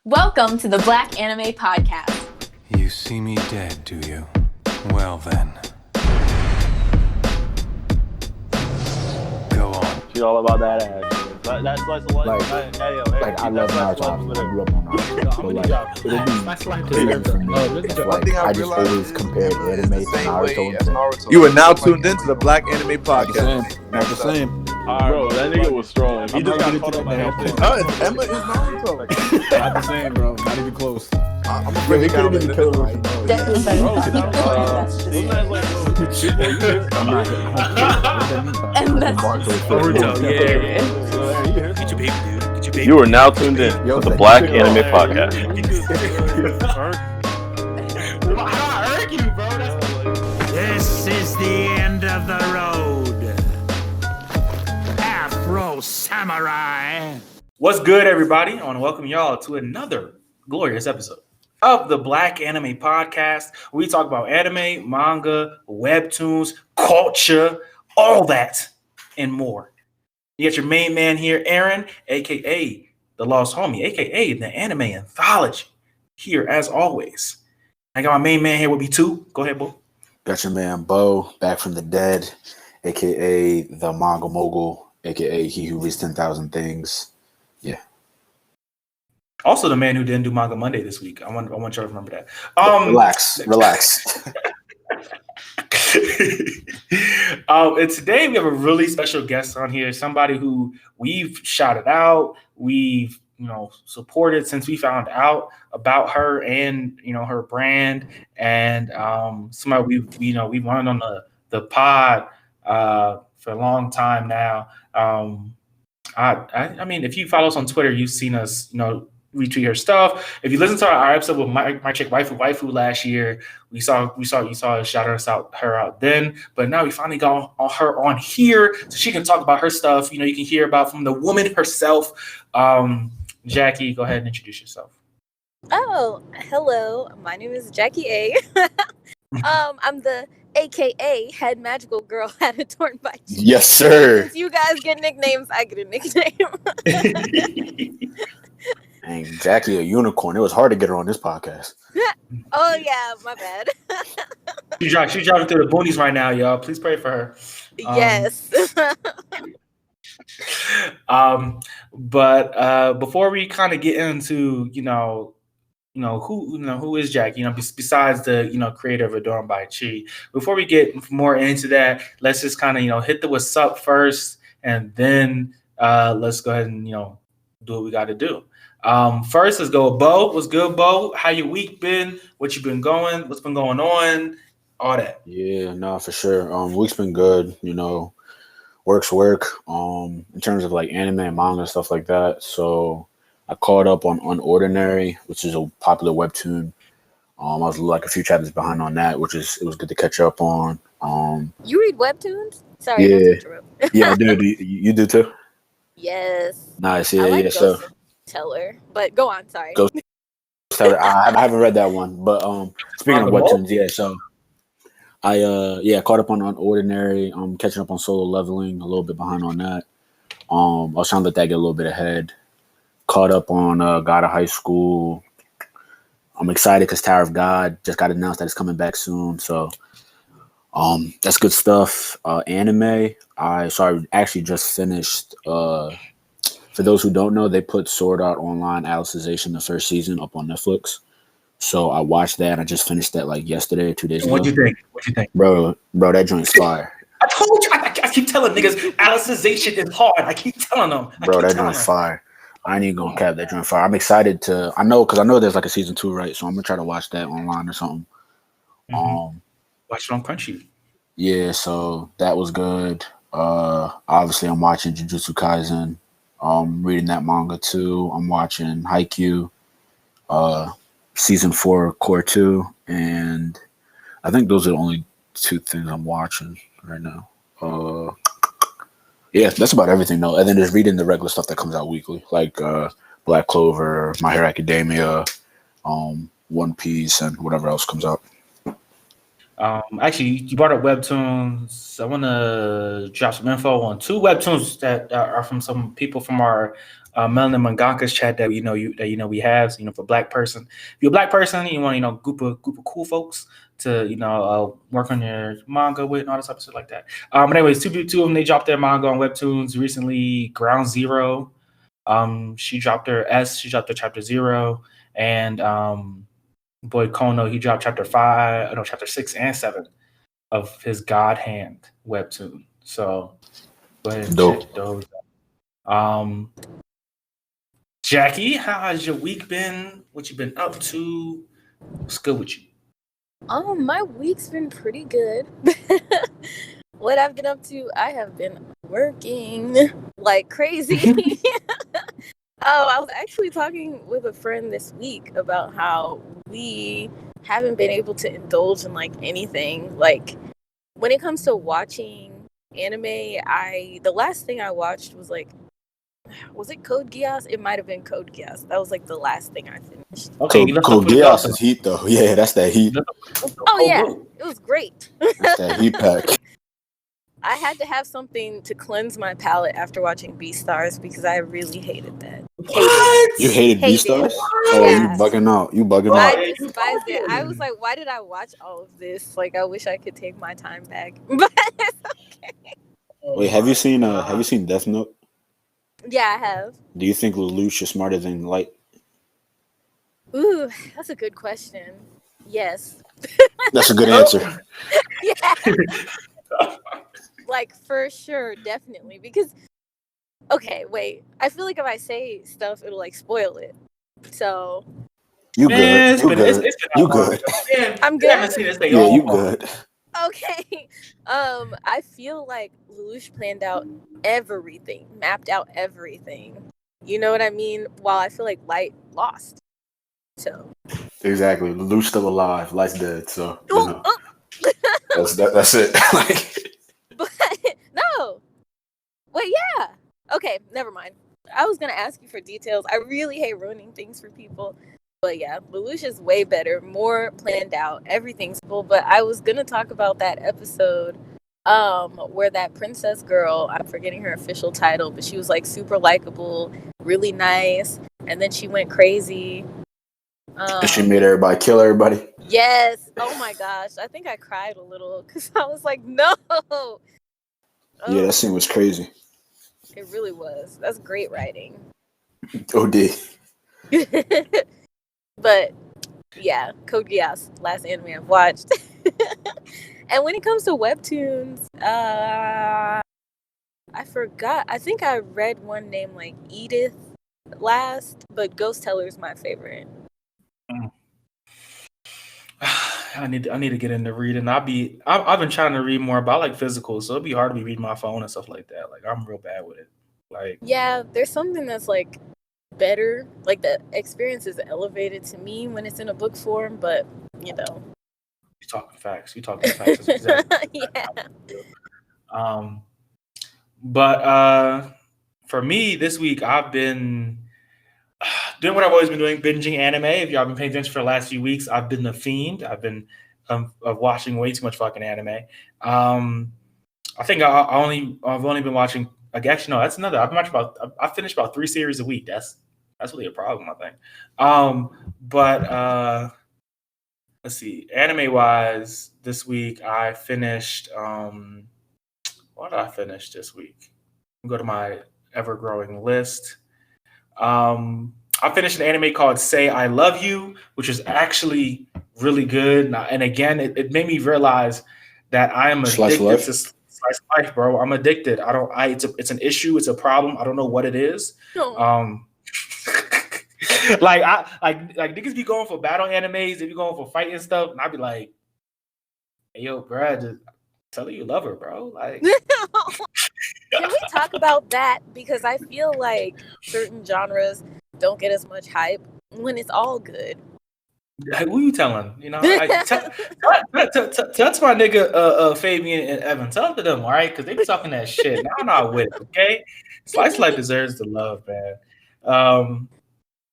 Welcome to the Blxxk Anime Podcast. You see me dead, do you? Well then. Go on. She all about that ass. That's slice of life. Like I love Naruto. I grew up on Naruto. But like, it'll be for me. It's like I just always compared anime to Naruto. You are now tuned into the Blxxk Anime Podcast. Not the same. Bro, that nigga was strong. He just got caught up by that. Emma is Naruto. Not the same, bro. Not even close. I'm afraid he got even killed him. You are now tuned in to the Blxxk Anime Podcast. This is the end of the road. Afro Samurai. What's good, everybody? I want to welcome y'all to another glorious episode of the Blxxk Anime Podcast. We talk about anime, manga, webtoons, culture, all that and more. You got your main man here, Aaron, aka the Lost Homie, aka the Anime Anthology, here as always. I got my main man here with me too. Go ahead, Bo. Got your man Bo back from the dead, aka the manga mogul, aka he who reads 10,000 things. Yeah. Also, the man who didn't do Manga Monday this week. I want y'all to remember that. Relax. And today we have a really special guest on here. Somebody who we've shouted out, we've supported since we found out about her and her brand, and somebody we've wanted on the pod for a long time now. I mean, if you follow us on Twitter, you've seen us, retweet her stuff. If you listen to our episode with my chick waifu last year, you saw us shout her out then. But now we finally got her on here so she can talk about her stuff. You can hear about from the woman herself. Jackie, go ahead and introduce yourself. Oh, hello. My name is Jacque Aye. I'm the AKA head magical girl at Adorned by Jackie. Yes, sir. Since you guys get nicknames, I get a nickname. Dang, Jackie, a unicorn. It was hard to get her on this podcast. Oh yeah, my bad. She's driving through the boonies right now, y'all. Please pray for her. Yes. But before we kind of get into who is Jackie, besides the creator of Adorned by Chi. Before we get more into that, let's just kind of hit the what's up first, and then let's go ahead and do what we got to do. First, let's go with Bo. What's good, Bo? How your week been? What you been going? What's been going on? All that. Yeah, no, for sure. Week's been good. Work's work. In terms of like anime and manga and stuff like that. So I caught up on Unordinary, which is a popular webtoon. I was like a few chapters behind on that, it was good to catch up on. You read webtoons? Sorry, yeah, not to interrupt. Yeah, I do. You do too? Yes. Nice. I Yeah, like yeah. So Teller, but go on. Sorry. Ghost Teller. I haven't read that one, but speaking of webtoons, yeah. So I caught up on Unordinary. Catching up on Solo Leveling, a little bit behind on that. I was trying to let that get a little bit ahead. Caught up on God of High School. I'm excited because Tower of God just got announced that it's coming back soon. So that's good stuff. Anime. I actually just finished. For those who don't know, they put Sword Art Online Alicization, the first season, up on Netflix. So I watched that. I just finished that like yesterday, 2 days ago. What'd you think? Bro, that joint's fire. I told you. I keep telling niggas Alicization is hard. I keep telling them. Bro, that joint's fire. I ain't even gonna cap that joint fire. I'm excited to. I know there's like a season 2, right? So I'm gonna try to watch that online or something. Mm-hmm. Watch it on Crunchy. Yeah, so that was good. Obviously, I'm watching Jujutsu Kaisen. Reading that manga too. I'm watching Haikyuu, season 4, Core 2, and I think those are the only 2 things I'm watching right now. Yeah, that's about everything though. And then just reading the regular stuff that comes out weekly, like Black Clover, My Hero Academia, One Piece, and whatever else comes out. Actually, you brought up webtoons. I want to drop some info on 2 webtoons that are from some people from our Melanin Mangaka's chat that we have. So, for Black person, if you're a Black person, you want group of cool folks to work on your manga with and all this type of stuff like that. But anyways, two of them, they dropped their manga on Webtoons recently. Ground Zero, she dropped her chapter 0, and boy Kono, he dropped chapter 6 and 7 of his God Hand webtoon. So go ahead and check those out. Jackie, how has your week been? What you been up to? What's good with you? My week's been pretty good. What I've been up to, I have been working like crazy. I was actually talking with a friend this week about how we haven't been able to indulge in like anything. Like when it comes to watching anime, the last thing I watched was it Code Geass? It might have been Code Geass. That was like the last thing I finished. Okay, Code Geass is heat though. Yeah, that's that heat. Oh yeah, it was great. That's that heat pack. I had to have something to cleanse my palate after watching Beastars because I really hated that. What? You hated Beastars? Oh, yeah. You bugging out. I despised it. I was like, why did I watch all of this? Like, I wish I could take my time back. But it's okay. Wait, have you seen Death Note? Yeah, I have. Do you think Lelouch is smarter than Light? Ooh, that's a good question. Yes. That's a good answer. Yeah. Like, for sure, definitely. Because, okay, wait. I feel like if I say stuff, it'll, like, spoil it. So. You good. You good. I'm good. I haven't seen this thing. Yeah, you good. Okay. I feel like Lelouch planned out everything, mapped out everything. You know what I mean? While I feel like Light lost. So. Exactly. Lelouch still alive. Light's dead. So. That's it. Like. But no. Wait, yeah. Okay, never mind. I was gonna ask you for details. I really hate ruining things for people. But yeah, Lelouch is way better, more planned out. Everything's cool. But I was gonna talk about that episode where that princess girl, I'm forgetting her official title, but she was like super likable, really nice, and then she went crazy. And she made everybody kill everybody. Yes. Oh my gosh. I think I cried a little because I was like, no. Oh. Yeah, that scene was crazy. It really was. That's great writing. OD. But yeah, Code Geass, last anime I've watched. And when it comes to webtoons, I forgot. I think I read one named like Edith last, but Ghost Teller is my favorite. I need to get into reading. I've been trying to read more, but I like physical, so it'd be hard to be reading my phone and stuff like that. Like I'm real bad with it. Like yeah, there's something that's like better. Like the experience is elevated to me when it's in a book form, but you know. You're talking facts. That's exactly. Yeah. But for me this week, I've been doing what I've always been doing, binging anime. If y'all been paying attention for the last few weeks, I've been the fiend. I've been watching way too much fucking anime. I think I've only been watching. Like actually, no, that's another. I've been watching I finished about 3 series a week. That's really a problem, I think. But let's see. Anime wise, this week I finished. What did I finish this week? Go to my ever growing list. I finished an anime called Say I Love You, which is actually really good. And again, it made me realize that I am addicted to slice life, bro. I'm addicted. It's an issue. It's a problem. I don't know what it is. No. Like niggas be going for battle animes. They be going for fighting stuff, and I be like, hey, yo, bro, just tell her you love her, bro. Like. Can we talk about that? Because I feel like certain genres don't get as much hype when it's all good. Like, who you telling? You know, that's my nigga Fabian and Evan. Tell it to them, all right? Because they be talking that shit. Now I'm not with it, okay? Slice Life deserves the love, man.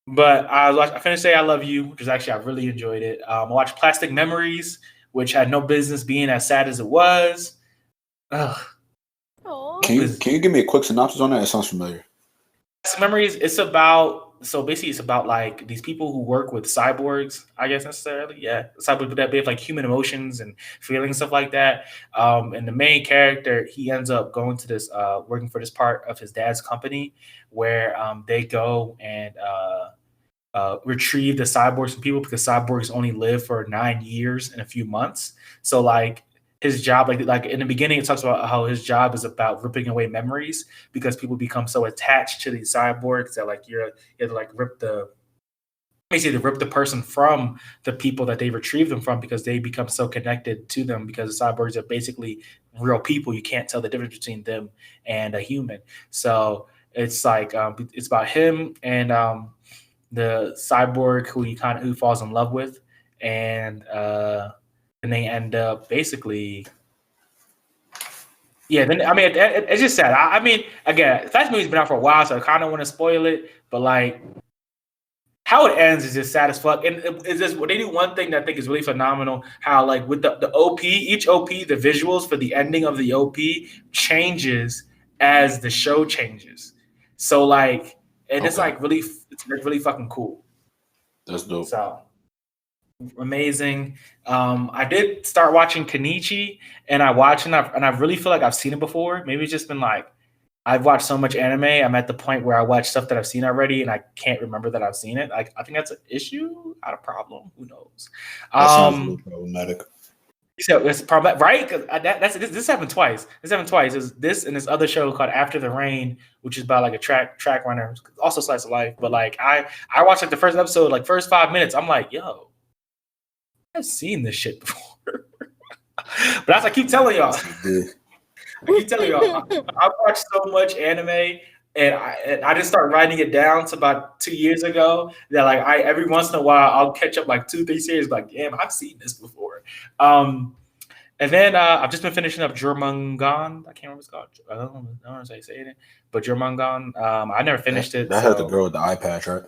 But I finished Say I Love You, which is actually, I really enjoyed it. I watched Plastic Memories, which had no business being as sad as it was. Ugh. Can you give me a quick synopsis on that? It sounds familiar. Memories. It's about basically it's about like these people who work with cyborgs. I guess necessarily, yeah, cyborgs that have like human emotions and feelings and stuff like that. And the main character, he ends up going to this working for this part of his dad's company where they go and retrieve the cyborgs from people because cyborgs only live for 9 years and a few months. So like his job, like in the beginning, it talks about how his job is about ripping away memories because people become so attached to these cyborgs that like you have to like rip the person from the people that they retrieve them from because they become so connected to them because the cyborgs are basically real people. You can't tell the difference between them and a human. So it's like it's about him and the cyborg who falls in love with, and they end up basically, yeah. Then I mean, it's just sad. I mean, again, that movie's been out for a while, so I kind of want to spoil it. But like, how it ends is just sad as fuck. And it's just they do one thing that I think is really phenomenal. How like with the OP, each OP, the visuals for the ending of the OP changes as the show changes. So like, and it's like it's really fucking cool. That's dope. So amazing. I did start watching Kenichi, and I really feel like I've seen it before. Maybe it's just been like I've watched so much anime. I'm at the point where I watch stuff that I've seen already, and I can't remember that I've seen it. Like I think that's an issue, not a problem. Who knows? That sounds a little problematic. So it's problematic, right? Because this happened twice. There's this and this other show called After the Rain, which is about like a track runner, also slice of life. But like I watched like the first episode, like first 5 minutes. I'm like, yo, I've seen this shit before. But as I keep telling y'all, I watched so much anime, and I just started writing it down to about 2 years ago. That like every once in a while I'll catch up like 2-3 series. Like, damn, I've seen this before. And then I've just been finishing up Jurmangan. I can't remember what it's called. I don't know how to say it, but Jurmangan. I never finished it. That had the girl with the eye patch, right?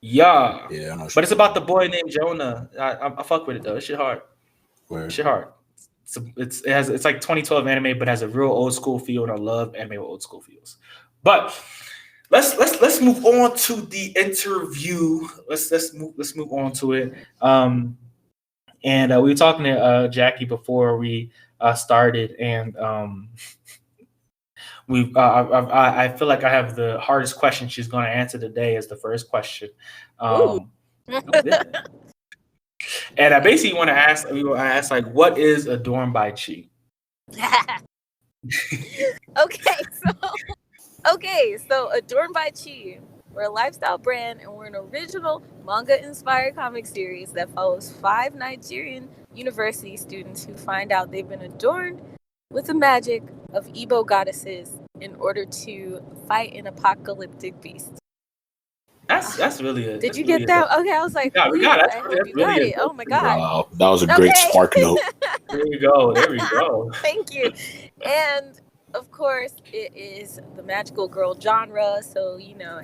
Yeah. Yeah, I know. But it's about the boy named Jonah. I fuck with it though. It's shit hard. Shit hard. It's like 2012 anime, but has a real old school feel, and I love anime with old school feels. But let's move on to the interview. Let's move on to it. And we were talking to Jackie before we started, and I feel like I have the hardest question she's going to answer today as the first question. And I basically want to ask, like, what is Adorned by Chi? So Adorned by Chi, we're a lifestyle brand, and we're an original manga-inspired comic series that follows 5 Nigerian university students who find out they've been adorned with the magic of Igbo goddesses in order to fight an apocalyptic beast. That's really it. Did you get that? Okay, I was like, yeah, that's you got it. Oh my god! Wow, that was a great spark note. There we go. Thank you. And of course, it is the magical girl genre. So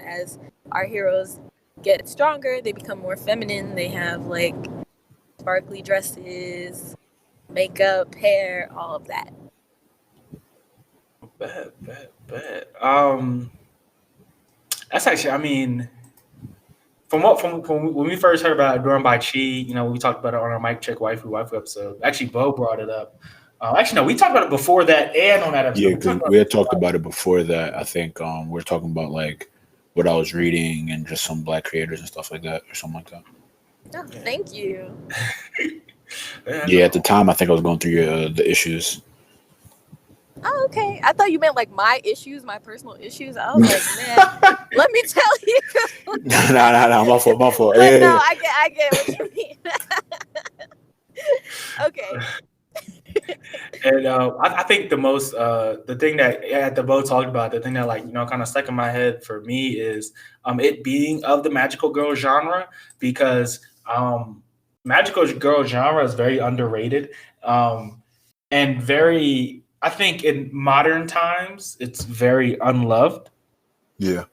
as our heroes get stronger, they become more feminine. They have like sparkly dresses, makeup, hair, all of that. Bet. That's actually, I mean, from when we first heard about Adorned by Chi, we talked about it on our Mic Check Waifu episode. Actually, Bo brought it up. Actually, no, we talked about it before that and on that episode. Yeah, because we had talked about it before that. I think we were talking about like what I was reading and just some Black creators and stuff like that, or something like that. Oh, thank you. Yeah, at the time, I think I was going through the issues. Oh, okay. I thought you meant like my issues, my personal issues. I was like, man, let me tell you. No, my fault. But no, I get what you mean. Okay. And I think the thing that at the Bo talked about, the thing that kind of stuck in my head for me is it being of the magical girl genre, because magical girl genre is very underrated and very. I think in modern times, it's very unloved. Yeah.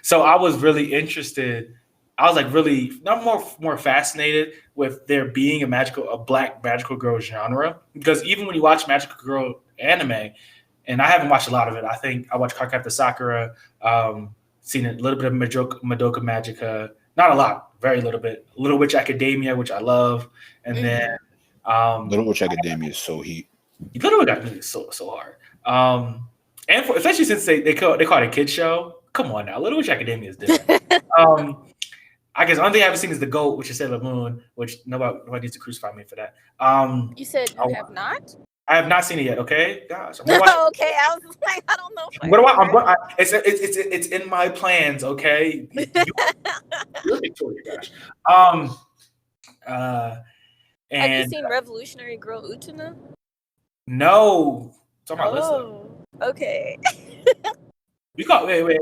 So I was really interested. I was like really not more fascinated with there being a Black magical girl genre, because even when you watch magical girl anime and I haven't watched a lot of it. I think I watched Cardcaptor Sakura, seen a little bit of Madoka Magica, not a lot, very little bit. Little Witch Academia, which I love, and then Little Witch Academia is so heat. Little Witch Academia is so hard. And especially since they call it a kid show. Come on now, Little Witch Academia is different. I guess the only thing I haven't seen is the GOAT, which is Sailor Moon, which nobody needs to crucify me for that. You said you have not? I have not seen it yet. Okay, gosh. Okay, I was like, I don't know. It's in my plans. Okay, you're Victoria, gosh. Have you seen Revolutionary Girl Utena? No. It's on my list. Okay. You got wait.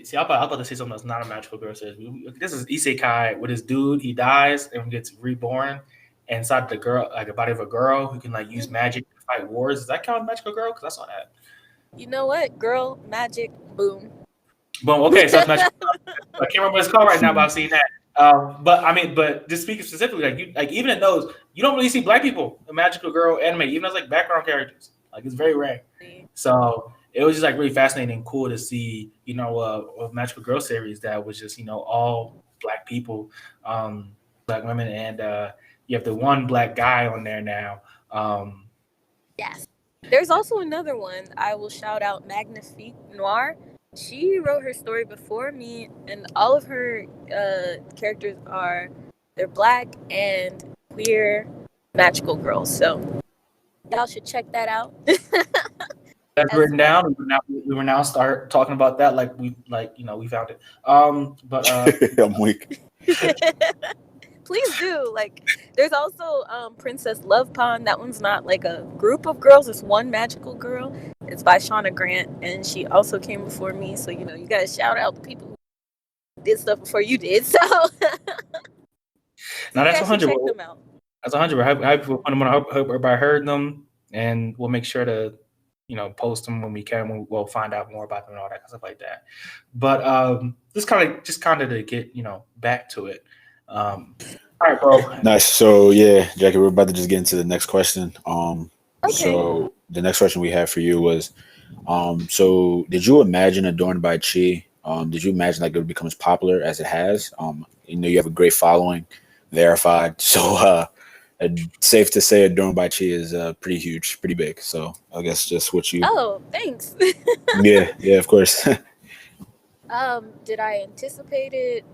See, I'm about to say something that's not a magical girl series. This is Isekai with this dude. He dies and gets reborn inside the girl, like the body of a girl who can like use magic to fight wars. Does that count as magical girl? Because I saw that. You know what? Girl, magic, boom. Boom. Okay, so it's magical. I can't remember what it's called right now, but I've seen that. But just speaking specifically, like even in those, you don't really see black people in magical girl anime, even as like background characters. Like it's very rare. So it was just like really fascinating and cool to see, a magical girl series that was just, all black people, black women, and you have the one black guy on there now. Yes. There's also another one. I will shout out Magnifique Noir. She wrote her story before me, and all of her characters they're black and queer magical girls. So y'all should check that out. That's written down. We will now start talking about that we found it. But I'm weak. Please do. There's also Princess Love Pond. That one's not like a group of girls. It's one magical girl. It's by Shauna Grant, and she also came before me. So you gotta shout out the people who did stuff before you did. So now that's 100. Check them out. That's 100. I put them on. I hope everybody heard them, and we'll make sure to post them when we can. We'll find out more about them and all that stuff like that. But just kind of to get back to it. All right, bro. Nice. So yeah, Jackie, we're about to just get into the next question. Okay. So the next question we have for you was, so did you imagine Adorned by Chi? Did you imagine it would become as popular as it has? You have a great following, verified. So safe to say Adorned by Chi is pretty huge, pretty big. So I guess just what you. Oh, thanks. yeah, of course. Did I anticipate it?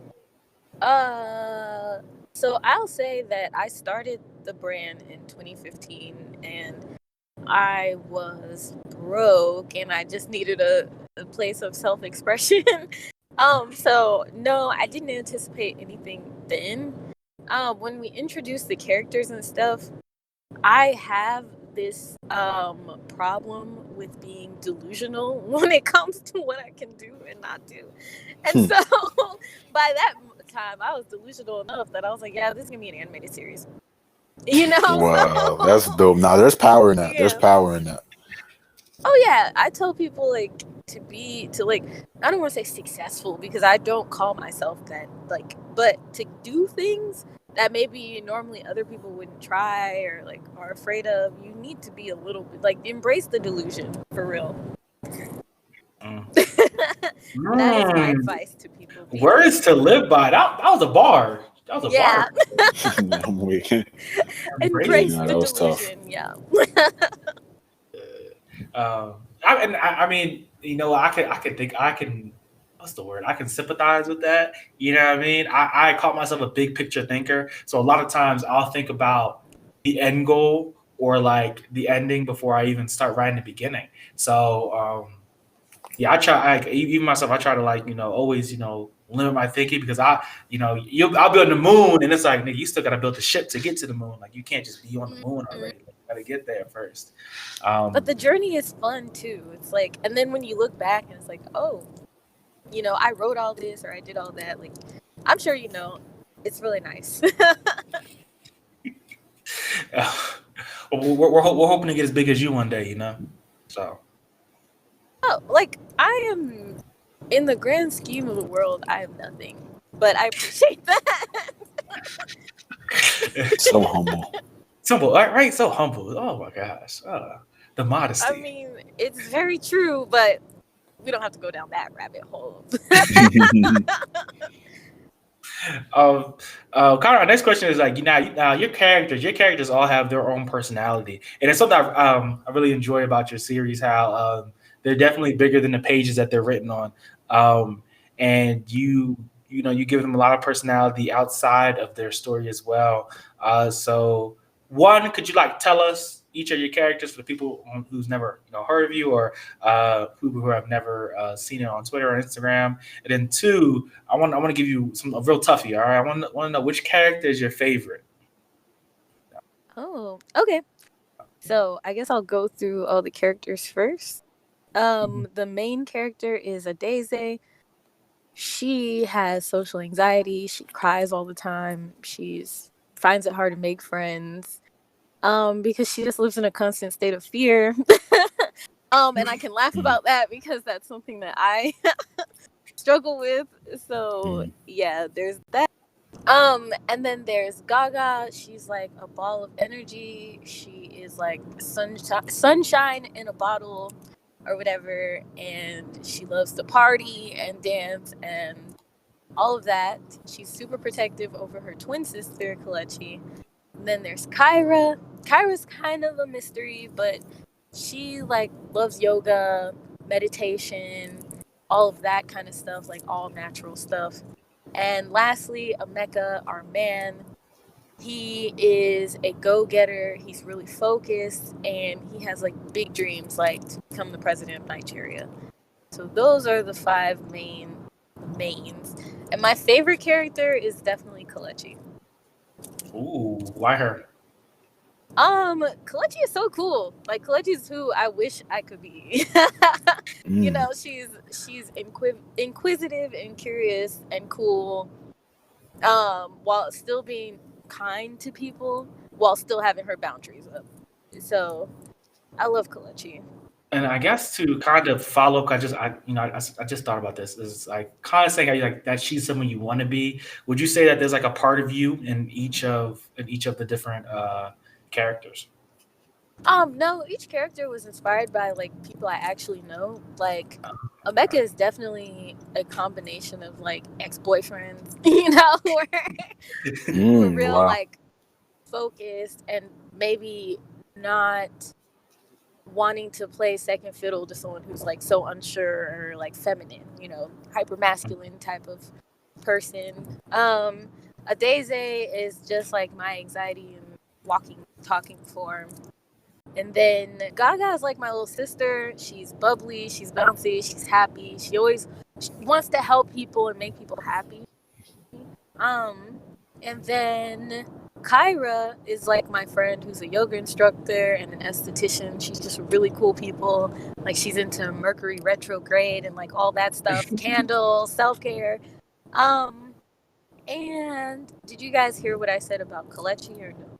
So I'll say that I started the brand in 2015, and I was broke, and I just needed a place of self-expression. So no, I didn't anticipate anything then. When we introduced the characters and stuff, I have this problem with being delusional when it comes to what I can do and not do. And so by that time, I was delusional enough that I was like, yeah, this is going to be an animated series. Wow, that's dope. Now there's power in that. Yeah. There's power in that. Oh, yeah. I tell people, I don't want to say successful because I don't call myself that, but to do things that maybe normally other people wouldn't try or are afraid of, you need to be a little bit embrace the delusion for real. That is my advice to people. Words to live by. That was a bar. That was a bar. I'm weak. Embrace the was delusion. Tough. Yeah. I mean, I can. What's the word? I can sympathize with that. You know what I mean? I call myself a big picture thinker. So a lot of times I'll think about the end goal or the ending before I even start writing the beginning. So yeah, I try. Even myself, I try to always limit my thinking because I'll be on the moon and it's nigga, you still gotta build the ship to get to the moon. You can't just be on the moon already. You gotta get there first. But the journey is fun too. It's and then when you look back and it's oh. I wrote all this or I did all that. I'm sure it's really nice. We're hoping to get as big as you one day, So. Oh, I am in the grand scheme of the world. I am nothing, but I appreciate that. So humble. Simple, right? So humble. Oh my gosh. The modesty. I mean, it's very true, but we don't have to go down that rabbit hole. Connor, our next question is like, your characters all have their own personality, and it's something I really enjoy about your series. How they're definitely bigger than the pages that they're written on, and you give them a lot of personality outside of their story as well. So, one, could you like tell us each of your characters for the people who's never heard of you, or who have never seen it on Twitter or Instagram? And then two, I want to give you a real toughie. All right, I want to know which character is your favorite. Oh, okay. So I guess I'll go through all the characters first. The main character is Adeze. She has social anxiety. She cries all the time. She's finds it hard to make friends. Because she just lives in a constant state of fear. And I can laugh about that because that's something that I struggle with. So yeah, there's that. And then there's Gaga. She's like a ball of energy. She is like sunshine in a bottle or whatever, and she loves to party and dance and all of that. She's super protective over her twin sister, Kalechi. And then there's Kyra. Kyra's kind of a mystery, but she like loves yoga, meditation, all of that kind of stuff, like all natural stuff. And lastly, Emeka, our man. He is a go-getter. He's really focused, and he has like big dreams, like to become the president of Nigeria. So those are the 5 mains. And my favorite character is definitely Kalechi. Ooh, why her? Kalechi is so cool. Like Kalechi is who I wish I could be. She's inquisitive and curious and cool. While still being kind to people, while still having her boundaries up. So, I love Kalechi. And I guess to kind of follow, I just thought about this. Is like kind of saying how like that she's someone you want to be. Would you say that there's like a part of you in each of the different characters? No, each character was inspired by like people I actually know. Like Emeka is definitely a combination of like ex-boyfriends, who are real like focused and maybe not wanting to play second fiddle to someone who's like so unsure or like feminine, hyper masculine type of person. Adeze is just like my anxiety in talking form. And then Gaga is like my little sister. She's bubbly, she's bouncy, she's happy. She wants to help people and make people happy. And then Kyra is like my friend who's a yoga instructor and an esthetician. She's just really cool people. Like she's into Mercury retrograde and like all that stuff. Candles, self-care. And did you guys hear what I said about Kalechi or no?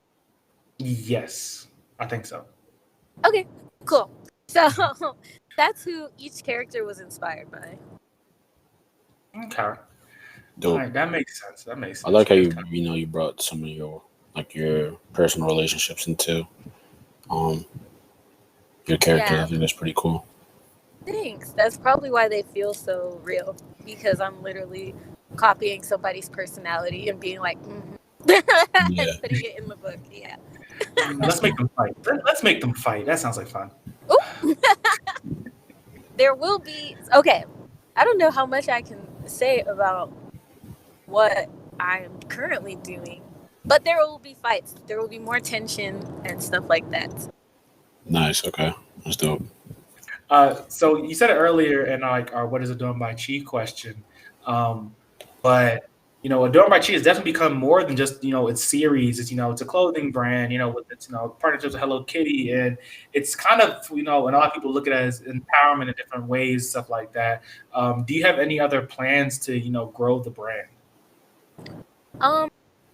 Yes, I think so. Okay, cool. So that's who each character was inspired by. Okay. Dope. All right, that makes sense. I like how you brought some of your personal relationships into your characters. Yeah. I think that's pretty cool. Thanks. That's probably why they feel so real, because I'm literally copying somebody's personality and being like, and putting it in the book. Yeah. Let's make them fight. Let's make them fight. That sounds like fun. There will be. Okay. I don't know how much I can say about what I'm currently doing, but there will be fights. There will be more tension and stuff like that. Nice. Okay. That's dope. So you said it earlier in our what is Adorned by Chi question, but Adorned by Chi has definitely become more than just its series. It's it's a clothing brand, with its partnerships with Hello Kitty, and it's kind of and a lot of people look at it as empowerment in different ways, stuff like that. Do you have any other plans to grow the brand?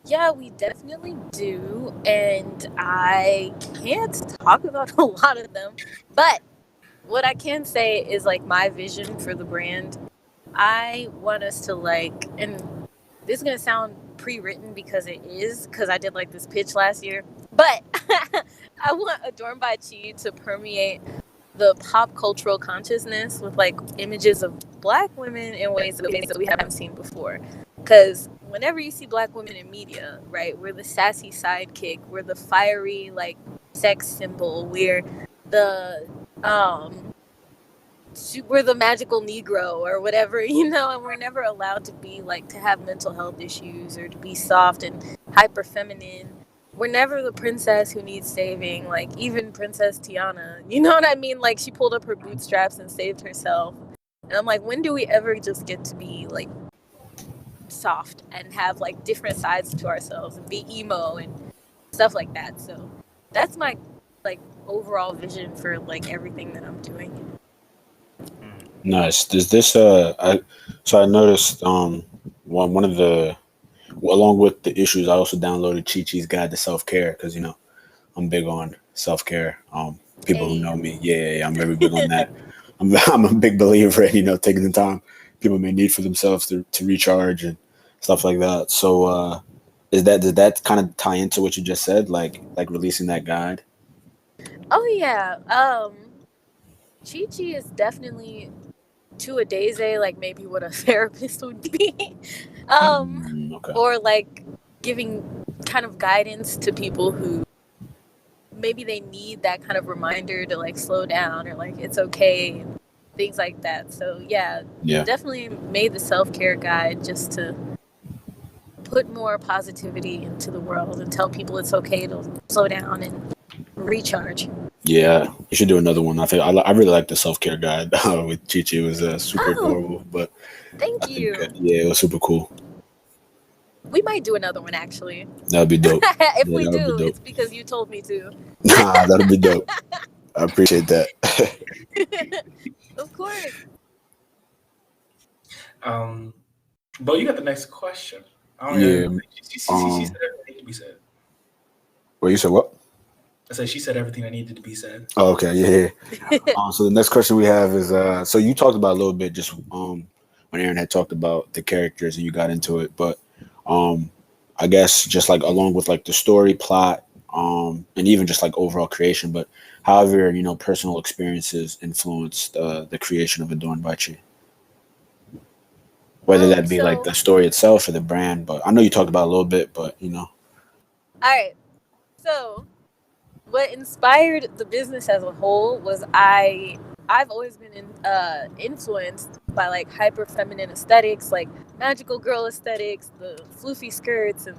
Yeah, we definitely do, and I can't talk about a lot of them, but what I can say is like my vision for the brand. I want us to and this is gonna sound pre-written because it is, because I did like this pitch last year, but I want Adorned by Chi to permeate the pop cultural consciousness with like images of Black women in ways that we haven't seen before. Because whenever you see Black women in media, right, we're the sassy sidekick, we're the fiery like sex symbol, we're the we're the magical Negro or whatever, you know, and we're never allowed to be like to have mental health issues or to be soft and hyper feminine. We're never the princess who needs saving, like even Princess Tiana. You know what I mean? Like she pulled up her bootstraps and saved herself. And I'm like, when do we ever just get to be like soft and have like different sides to ourselves and be emo and stuff like that? So that's my like overall vision for like everything that I'm doing. Nice. Does this I noticed one of the along with the issues, I also downloaded Chi Chi's Guide to Self-Care because you know I'm big on self-care. People who know me, yeah, I'm very big on that. I'm a big believer in, you know, taking the time people may need for themselves to recharge and stuff like that. So does that kind of tie into what you just said, like releasing that guide? Oh yeah. Chi Chi is definitely to a daisy like maybe what a therapist would be. Okay. Or like giving kind of guidance to people who maybe they need that kind of reminder to like slow down or like it's okay and things like that. So yeah, definitely made the self-care guide just to put more positivity into the world and tell people it's okay to slow down and recharge. Yeah, you should do another one. I think I really like the self-care guide with Chi Chi. It was super adorable, but thank you. Yeah, it was super cool. We might do another one actually. That'd be dope. If we do, it's because you told me to. Nah, that'd be dope. I appreciate that. Of course. But you got the next question. She said everything to be said. Well, you said what? I said she said everything that needed to be said. Oh, okay, yeah. So the next question we have is so you talked about a little bit just when Aaron had talked about the characters and you got into it, but I guess just like along with like the story plot and even just like overall creation, but however, you know, personal experiences influenced the creation of Adorned by Chi. Whether that be like the story itself or the brand, but I know you talked about it a little bit, but you know. All right. So what inspired the business as a whole was I've always been influenced by like hyper feminine aesthetics, like magical girl aesthetics, the floofy skirts and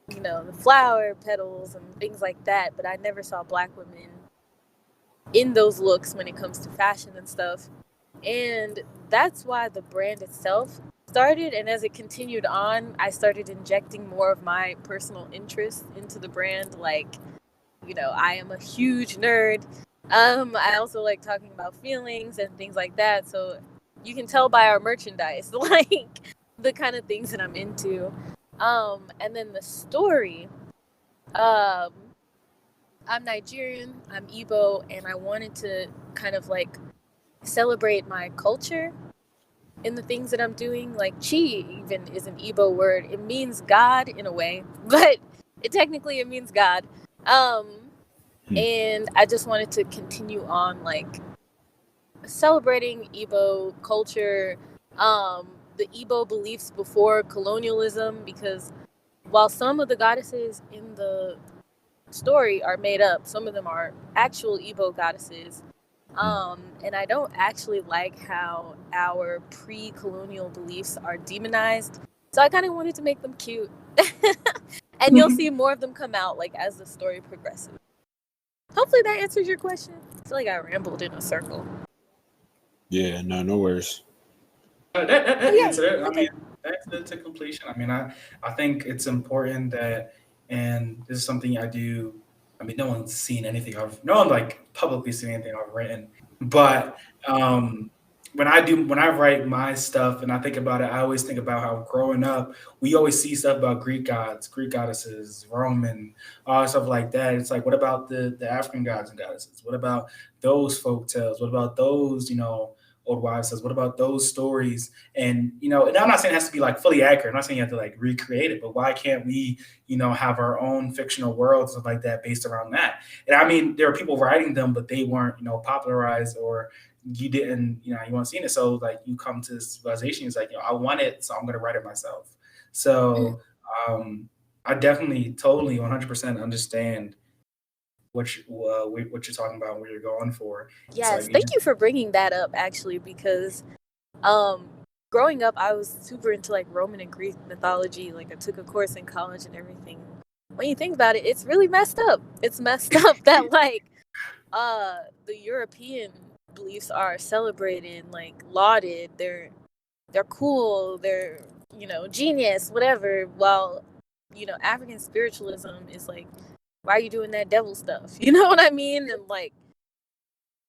you know the flower petals and things like that. But I never saw Black women in those looks when it comes to fashion and stuff. And that's why the brand itself started. And as it continued on, I started injecting more of my personal interest into the brand, like, you know, I am a huge nerd. I also like talking about feelings and things like that. So you can tell by our merchandise, like the kind of things that I'm into. And then the story, I'm Nigerian, I'm Igbo, and I wanted to kind of like celebrate my culture in the things that I'm doing. Like Chi even is an Igbo word. It means God in a way, but it means God. And I just wanted to continue on like celebrating Igbo culture, the Igbo beliefs before colonialism, because while some of the goddesses in the story are made up, some of them are actual Igbo goddesses. And I don't actually like how our pre-colonial beliefs are demonized. So I kind of wanted to make them cute. And you'll see more of them come out like as the story progresses. Hopefully that answers your question. I feel like I rambled in a circle. Yeah, no worries. That answered it. I mean, that's to completion. I mean, I think it's important that, and this is something I do. I mean, no one's seen anything no one like publicly seen anything I've written. But when I write my stuff and I think about it, I always think about how growing up, we always see stuff about Greek gods, Greek goddesses, Roman, stuff like that. It's like, what about the African gods and goddesses? What about those folk tales? What about those, you know, old wives' tales? What about those stories? And and I'm not saying it has to be like fully accurate. I'm not saying you have to like recreate it, but why can't we, have our own fictional worlds and stuff like that based around that? And I mean, there are people writing them, but they weren't, popularized, or you didn't, you weren't seeing it. So like you come to this realization, it's like, I want it, so I'm going to write it myself. So I definitely, totally, 100% understand what you're talking about, what you're going for. Yes, thank you for bringing that up, actually, because growing up, I was super into like Roman and Greek mythology. Like I took a course in college and everything. When you think about it, it's really messed up. It's messed up that like the European beliefs are celebrated, like lauded. They're cool. They're genius, whatever. While African spiritualism is like, why are you doing that devil stuff? You know what I mean? And like,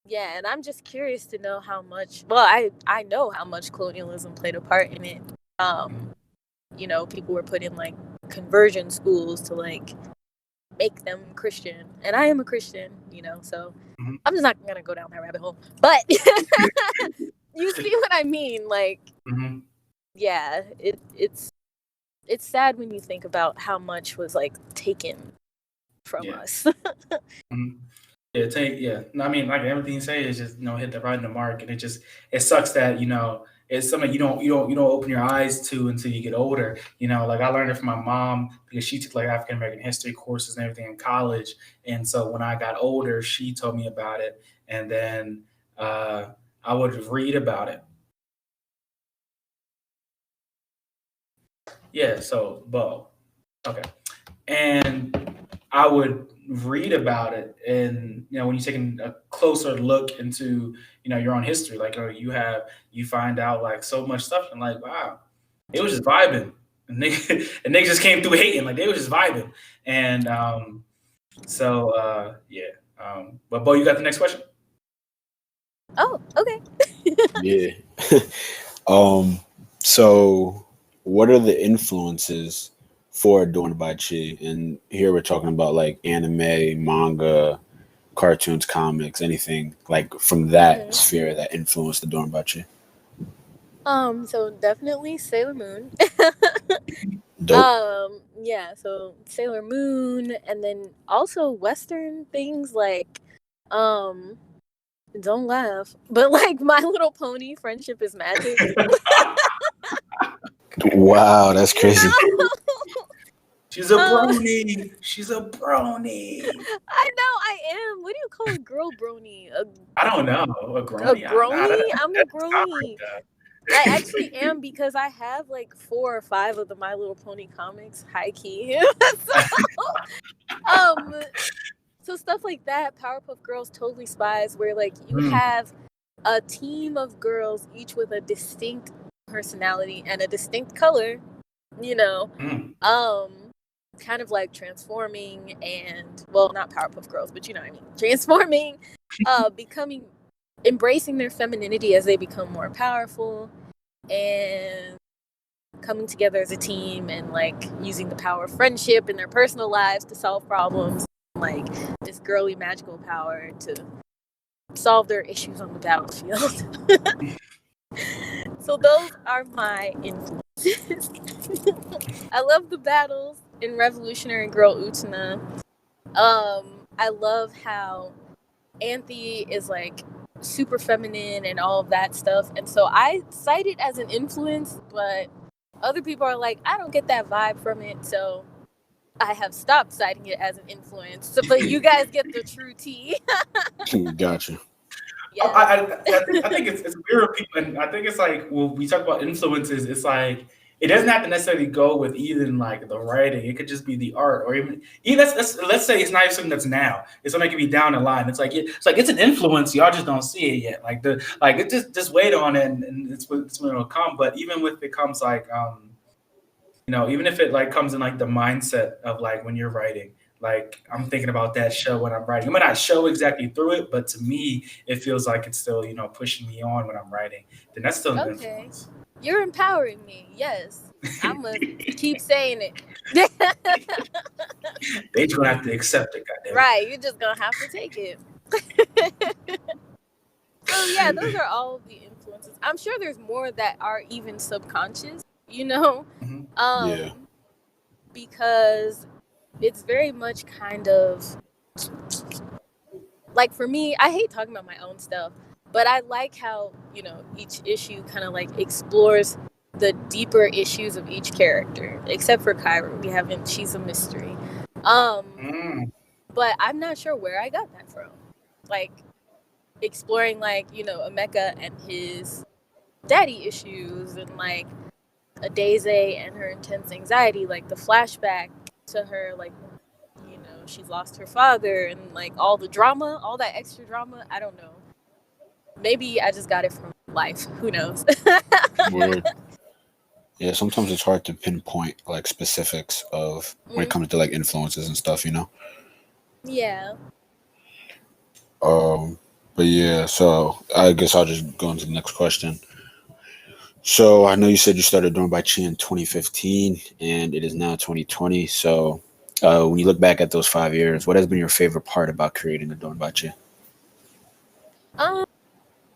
yeah, and I'm just curious to know how much. Well, I know how much colonialism played a part in it. People were put in like conversion schools to like make them Christian, and I am a Christian, so I'm just not gonna go down that rabbit hole. But you see what I mean? Like, yeah, it's sad when you think about how much was like taken from us. No, I mean, like everything you say is just hit the right in the mark, and it sucks that it's something you don't open your eyes to until you get older. Like I learned it from my mom because she took like African American history courses and everything in college, and so when I got older, she told me about it, and then I would read about it. Yeah, so Bo, okay, and I would read about it, and when you're taking a closer look into your own history, like you find out like so much stuff, and like, wow, it was just vibing, and they just came through hating, like they were just vibing, and but Bo, you got the next question? Oh, okay. Yeah. So what are the influences for Adorned by Chi? And here we're talking about like anime, manga, cartoons, comics, anything like from that sphere that influenced Adorned by Chi. So definitely Sailor Moon. Dope. Yeah, so Sailor Moon, and then also Western things like don't laugh, but like My Little Pony, Friendship is Magic. Wow, that's crazy. She's a brony. She's a brony. I know, I am. What do you call a girl brony? I don't know. A grony? A grony? I'm a grony. I actually am, because I have like 4 or 5 of the My Little Pony comics, high key. So stuff like that, Powerpuff Girls, Totally Spies, where like you have a team of girls, each with a distinct personality and a distinct color, kind of like transforming, and well, not Powerpuff Girls, but you know what I mean, transforming, embracing their femininity as they become more powerful, and coming together as a team, and like using the power of friendship in their personal lives to solve problems, like this girly magical power to solve their issues on the battlefield. So those are my influences. I love the battles in Revolutionary Girl Utena. I love how Anthe is like super feminine and all of that stuff, and so I cite it as an influence, but other people are like, I don't get that vibe from it, so I have stopped citing it as an influence. So, but you guys get the true tea. Gotcha. Yeah. I think it's weird with people, and I think it's like when we talk about influences, it's like it doesn't have to necessarily go with even like the writing. It could just be the art, or even let's say it's not even something that's now. It's something that could be down the line. It's like it's an influence. Y'all just don't see it yet. Like it just wait on it, and it's when it'll come. But even with it comes like even if it like comes in like the mindset of like when you're writing. Like I'm thinking about that show when I'm writing. I might not show exactly through it, but to me, it feels like it's still, pushing me on when I'm writing. Then that's still an influence. You're empowering me. Yes, I'm gonna keep saying it. They just gonna have to accept it, goddamn. Right, you're just gonna have to take it. So yeah, those are all of the influences influences. I'm sure there's more that are even subconscious, you know? Yeah. Because it's very much kind of like, for me, I hate talking about my own stuff, but I like how, you know, each issue kind of like explores the deeper issues of each character, except for Kyra. We haven't, she's a mystery. But I'm not sure where I got that from. Like, exploring, like, you know, Emeka and his daddy issues, and like Adeze and her intense anxiety, like the flashback to her, like, you know, she's lost her father, and like all the drama, all that extra drama. I don't know. Maybe I just got it from life. Who knows? Word. Yeah, sometimes it's hard to pinpoint like specifics of when it comes to like influences and stuff, you know? Yeah. But yeah, so I guess I'll just go into the next question. So I know you said you started Adorned by Chi in 2015, and it is now 2020. So when you look back at those 5 years, what has been your favorite part about creating Adorned by Chi?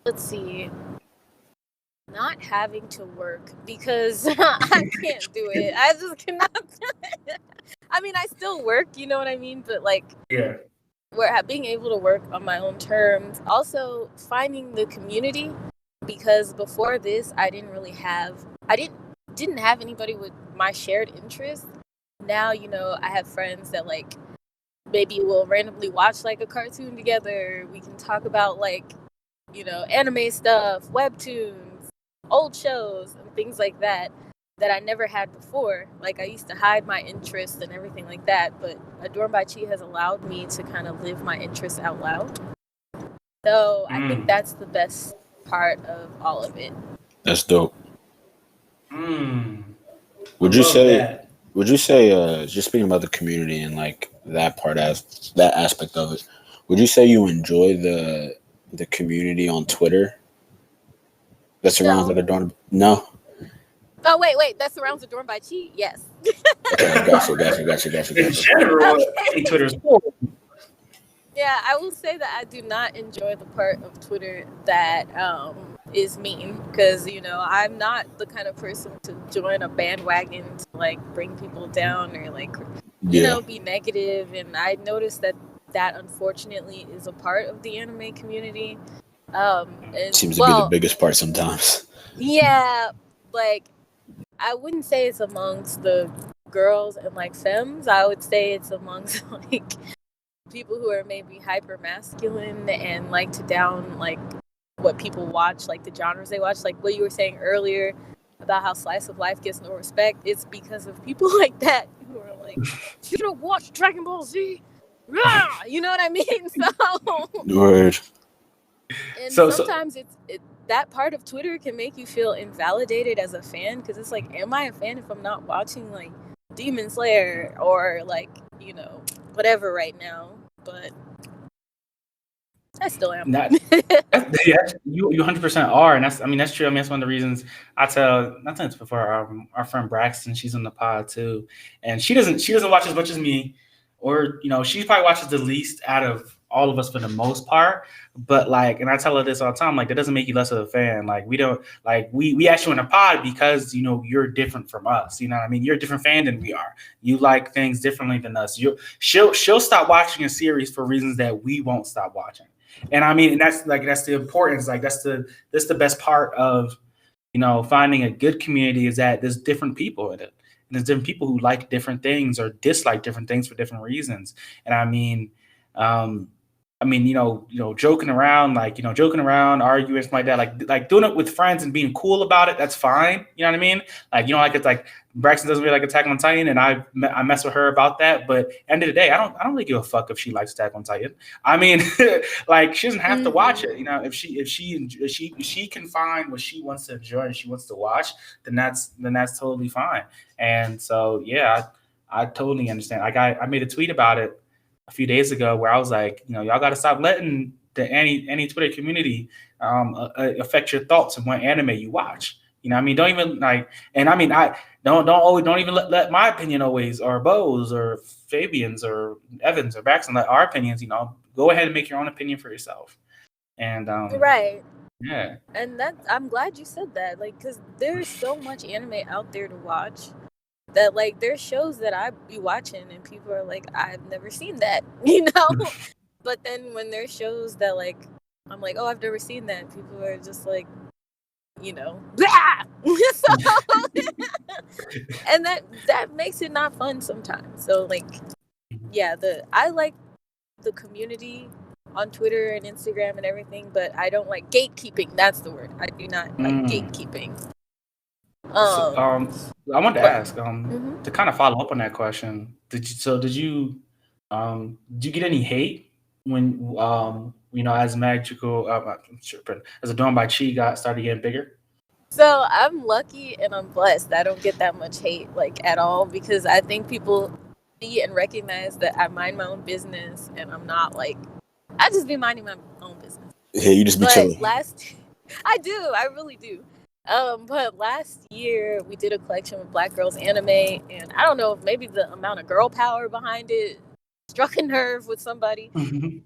Let's see. Not having to work, because I can't do it. I just cannot. I mean, I still work, you know what I mean? But like, Yeah. being able to work on my own terms. Also, finding the community, because before this, I didn't have anybody with my shared interests. Now, you know, I have friends that like maybe we'll randomly watch like a cartoon together. We can talk about like, you know, anime stuff, webtoons, old shows, and things like that I never had before. Like, I used to hide my interests and everything like that, but Adorned by Chi has allowed me to kind of live my interests out loud. So I think that's the best part of all of it. That's dope. Would you say just speaking about the community and like that part, as that aspect of it, would you say you enjoy the community on Twitter that surrounds like Adorned? No. Oh, wait, that surrounds Adorned by Chi? Yes. Okay, gotcha. In general, Twitter's cool. Yeah, I will say that I do not enjoy the part of Twitter that is mean, because, you know, I'm not the kind of person to join a bandwagon to like bring people down or like, you know, be negative. And I noticed that unfortunately is a part of the anime community. And, seems to be the biggest part sometimes. Yeah, like, I wouldn't say it's amongst the girls and like femmes. I would say it's amongst like people who are maybe hyper masculine and like to down like what people watch, like the genres they watch. Like what you were saying earlier about how slice of life gets no respect. It's because of people like that who are like, you don't watch Dragon Ball Z? You know what I mean? So Word. And sometimes it that part of Twitter can make you feel invalidated as a fan, because it's like, am I a fan if I'm not watching like Demon Slayer or like, you know, whatever right now? But I still am. You 100% are, and that's true. I mean, that's one of the reasons I tell this before our friend Braxton. She's on the pod too, and she doesn't watch as much as me, or you know, she probably watches the least out of all of us for the most part. But like, and I tell her this all the time, like, that doesn't make you less of a fan. Like, we don't like we ask you in a pod because, you know, you're different from us. You know what I mean? You're a different fan than we are. You like things differently than us. She'll stop watching a series for reasons that we won't stop watching. And I mean, and that's the importance. Like, that's the best part of, you know, finding a good community, is that there's different people in it. And there's different people who like different things or dislike different things for different reasons. And I mean, you know, joking around, arguing, something like that, like doing it with friends and being cool about it, that's fine. You know what I mean? Like, you know, like, it's like Braxton doesn't really like Attack on Titan, and I mess with her about that. But at the end of the day, I don't really give a fuck if she likes Attack on Titan. I mean, like, she doesn't have to watch it. You know, if she can find what she wants to enjoy and she wants to watch, then that's totally fine. And so, yeah, I totally understand. I made a tweet about it a few days ago where I was like, you know, y'all got to stop letting the any Twitter community affect your thoughts on what anime you watch. You know what I mean? Don't even like, and I mean, I don't even let my opinion always, or Bo's or Fabian's or Evans or Braxton, let our opinions, you know, go ahead and make your own opinion for yourself. And right. Yeah. And I'm glad you said that, like, because there's so much anime out there to watch that, like, there's shows that I be watching and people are like, I've never seen that, you know? But then when there's shows that, like, I'm like, oh, I've never seen that, people are just like, you know, so, and that makes it not fun sometimes. So, like, yeah, I like the community on Twitter and Instagram and everything, but I don't like gatekeeping. That's the word. I do not like gatekeeping. I wanted to ask, to kind of follow up on that question. Did you get any hate when as Magical as Adorned by Chi started getting bigger? So I'm lucky and I'm blessed. I don't get that much hate like at all because I think people see and recognize that I mind my own business and I'm not like I just be minding my own business. Yeah, you just be chilling. I do. I really do. But last year we did a collection with Black girls anime, and I don't know if maybe the amount of girl power behind it struck a nerve with somebody,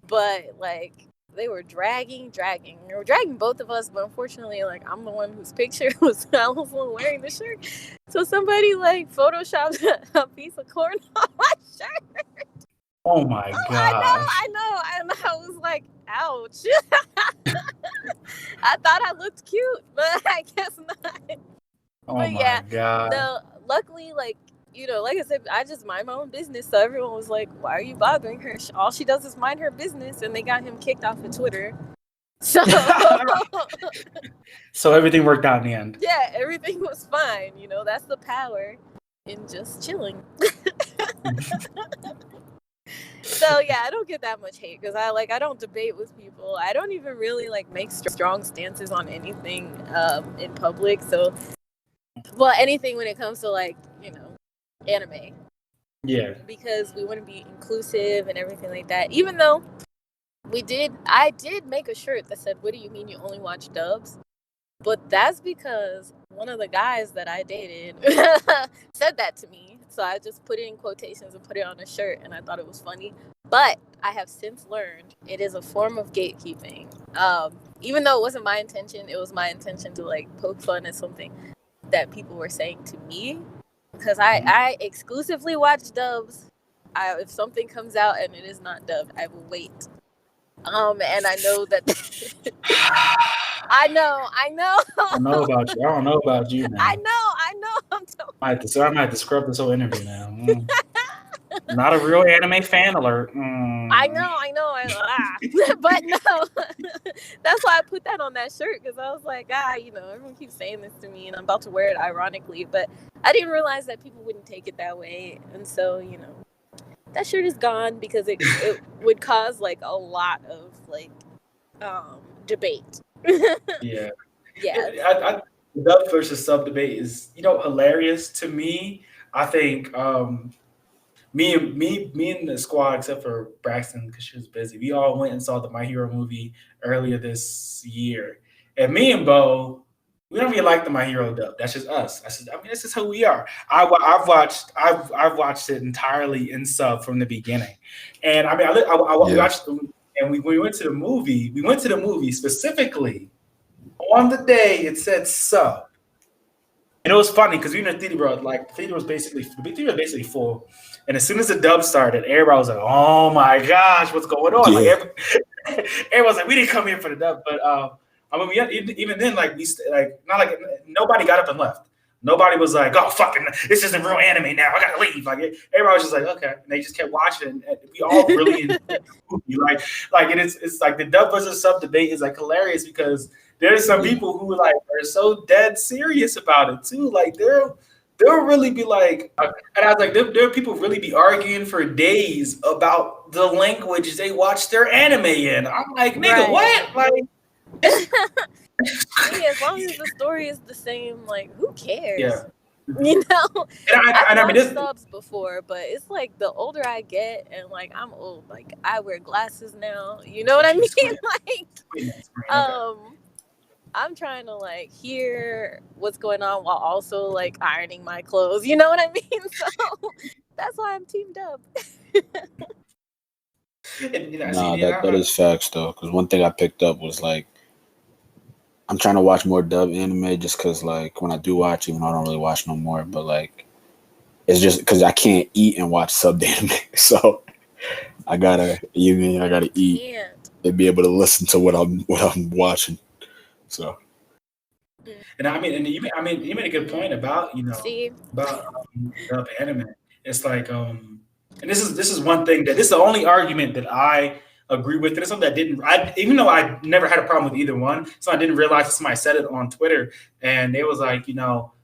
but like they were dragging. They were dragging both of us, but unfortunately, like I'm the one whose picture I was the one wearing the shirt, so somebody like photoshopped a piece of corn on my shirt. Oh my god! I know. And I was like, ouch. I thought I looked cute, but I guess not. Oh my god. No, luckily, like, you know, like I said, I just mind my own business. So everyone was like, why are you bothering her? All she does is mind her business. And they got him kicked off of Twitter. So, so everything worked out in the end. Yeah, everything was fine. You know, that's the power in just chilling. So yeah, I don't get that much hate because I don't debate with people. I don't even really like make strong stances on anything in public. So, well, anything when it comes to like, you know, anime. Yeah. Because we want to be inclusive and everything like that. Even though I did make a shirt that said, "What do you mean you only watch dubs?" But that's because one of the guys that I dated said that to me. So I just put it in quotations and put it on a shirt, and I thought it was funny. But I have since learned it is a form of gatekeeping. Even though it wasn't my intention, it was my intention to like poke fun at something that people were saying to me. Because I exclusively watch dubs. If something comes out and it is not dubbed, I will wait. And I know that I know. I don't know about you, man. I know. I might have to scrub this whole interview now. Not a real anime fan alert. I know. But no, that's why I put that on that shirt because I was like, you know, everyone keeps saying this to me, and I'm about to wear it ironically, but I didn't realize that people wouldn't take it that way, and so you know, that shirt is gone because it would cause like a lot of like debate. Yeah. Yeah. Dub versus sub debate is, you know, hilarious to me. I think me and the squad, except for Braxton because she was busy, we all went and saw the My Hero movie earlier this year. And me and Bo, we don't really like the My Hero dub. That's just us. This is who we are. I've watched it entirely in sub from the beginning, and I mean, I watched, and we went to the movie. We went to the movie specifically on the day it said sub, and it was funny because we were in the theater, bro. Like the theater was basically full, and as soon as the dub started, everybody was like, "Oh my gosh, what's going on?" Yeah. Like everybody was like, "We didn't come here for the dub," but I mean, even then, like not like nobody got up and left. Nobody was like, "Oh, fucking, this isn't real anime now. I gotta leave." Like everybody was just like, "Okay," and they just kept watching. And we all really enjoyed the movie. Like, and it's like the dub versus sub debate is like hilarious because there's some people who like are so dead serious about it too. Like they'll really be like, and I was like, there are people really be arguing for days about the language they watch their anime in. I'm like, nigga, what? Like. As long as the story is the same, like who cares? Yeah. You know, I've watched subs before, but it's like the older I get, and like I'm old, like I wear glasses now. You know what I mean? Like, I'm trying to like hear what's going on while also like ironing my clothes. You know what I mean? So that's why I'm team dub. That is facts though, because one thing I picked up was like I'm trying to watch more dub anime just because, like, when I do watch, even though I don't really watch no more, but like, it's just because I can't eat and watch subbed anime, so I gotta eat Can't. and be able to listen to what I'm watching. So And I mean, you made a good point about See? about dub anime. It's like and this is one thing this is the only argument that I agree with. It's something that even though I never had a problem with either one, so I didn't realize somebody said it on Twitter, and it was like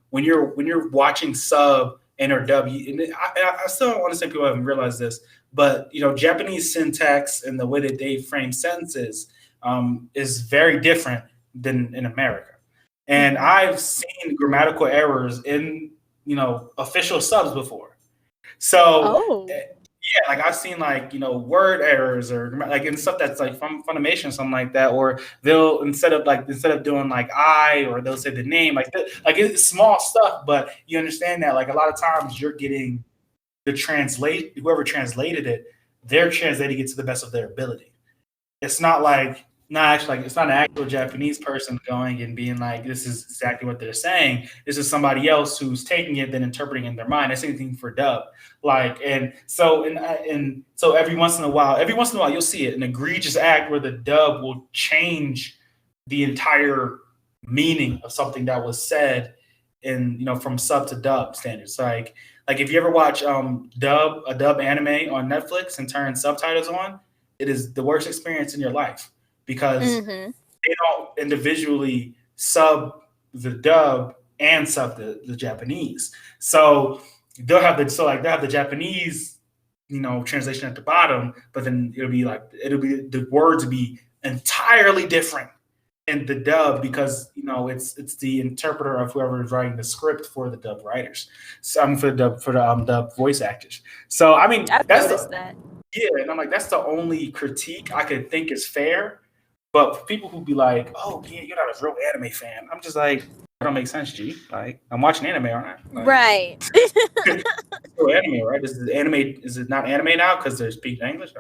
when you're watching sub and or dub, and I still don't understand people haven't realized this, but Japanese syntax and the way that they frame sentences is very different than in America. And I've seen grammatical errors in official subs before. So yeah, like I've seen like word errors or like and stuff that's like from Funimation or something like that, or they'll instead of doing like I, or they'll say the name like it's small stuff, but you understand that like a lot of times you're getting whoever translated it, they're translating it to the best of their ability. It's not like it's not an actual Japanese person going and being like, this is exactly what they're saying. This is somebody else who's taking it, then interpreting it in their mind. That's anything for dub. So every once in a while, you'll see it, an egregious act where the dub will change the entire meaning of something that was said in from sub to dub standards. Like if you ever watch a dub anime on Netflix and turn subtitles on, it is the worst experience in your life because they don't individually sub the dub and sub the Japanese. So they'll have the Japanese, translation at the bottom, but then it'll be the words will be entirely different in the dub because it's the interpreter of whoever is writing the script for the dub writers. So for the dub voice actors. So I mean I've noticed that. Yeah, and I'm like, that's the only critique I could think is fair. But for people who be like, "Oh, yeah, you're not a real anime fan," I'm just like, that don't make sense, G. Like, I'm watching anime, aren't I? Like, right. it's still anime, right? Is it not anime now because they're speaking English?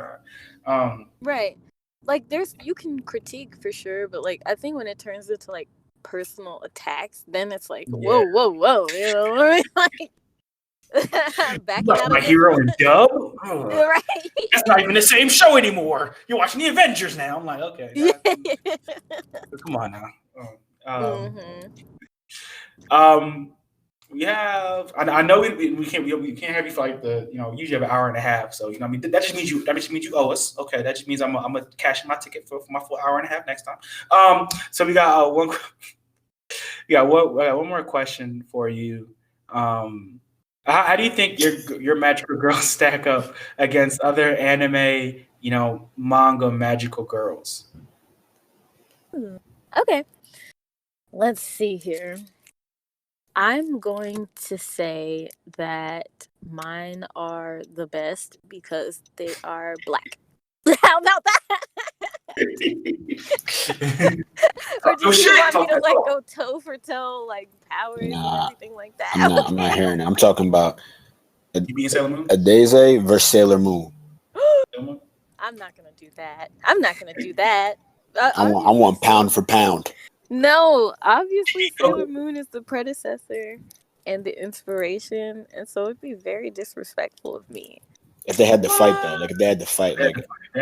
Right. Like, you can critique for sure, but like, I think when it turns into like personal attacks, then it's like, whoa, you know what I mean? Like. My hero in dub? Oh, right. That's not even the same show anymore. You're watching the Avengers now. I'm like, okay. Come on now. We have. I know we can't have you for like the usually have an hour and a half. So I mean that just means you owe us. Okay, that just means I'm gonna cash in my ticket for my full hour and a half next time. So we got one. One more question for you. How do you think your magical girls stack up against other anime, manga magical girls? Okay. Let's see here. I'm going to say that mine are the best because they are black. How about that? Or do you want me to like go toe for toe, like powers and everything like that? I'm not hearing it. I'm talking about Sailor Moon? Adeze versus Sailor Moon. I'm not gonna do that. I want pound for pound. No, obviously Sailor Moon is the predecessor and the inspiration, and so it'd be very disrespectful of me. If they had to fight though, like if they had to fight, like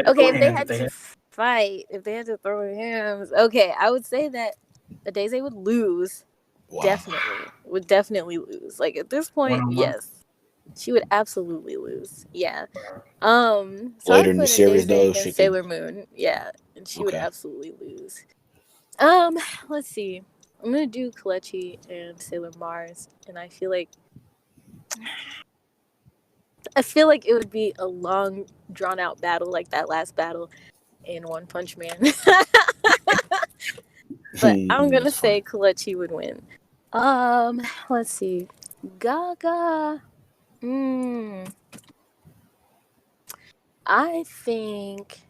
okay, if they had to fight, if they had to throw hands, okay, I would say that Adeze would lose. Wow. Would definitely lose. Like at this point, yes, she would absolutely lose. Yeah. So later in the series though, she Sailor Moon, yeah, and she would absolutely lose. Let's see. I'm gonna do Kalechi and Sailor Mars, and I feel like it would be a long, drawn-out battle, like that last battle in One Punch Man. But I'm gonna say Kalechi would win. Let's see. Gaga. I think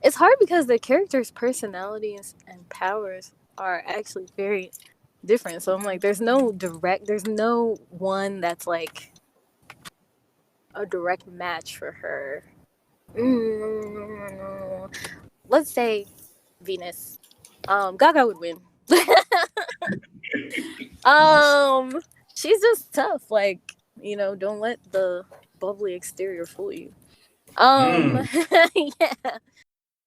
it's hard because the characters' personalities and powers are actually very different. So I'm like, there's no one that's like a direct match for her. Let's say Venus. Gaga would win. She's just tough. Like, don't let the bubbly exterior fool you. Yeah.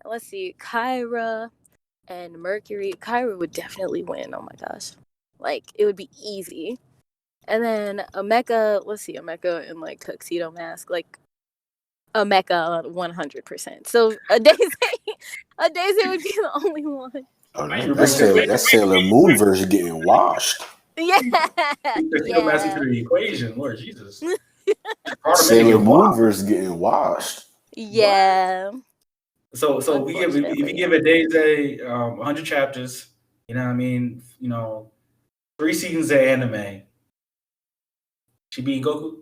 Let's see, Kyra and Mercury. Kyra would definitely win. Oh my gosh, like it would be easy. And then Emeka. Let's see, Emeka in like tuxedo mask, like Emeka 100%. So a Daisy would be the only one. Oh, that's Sailor Moon version getting washed. Yeah. Still messing to the equation, Lord Jesus. Sailor Moon version getting washed. Yeah. So if you give a Daisy 100 chapters, you know what I mean? 3 seasons of anime. She beat Goku?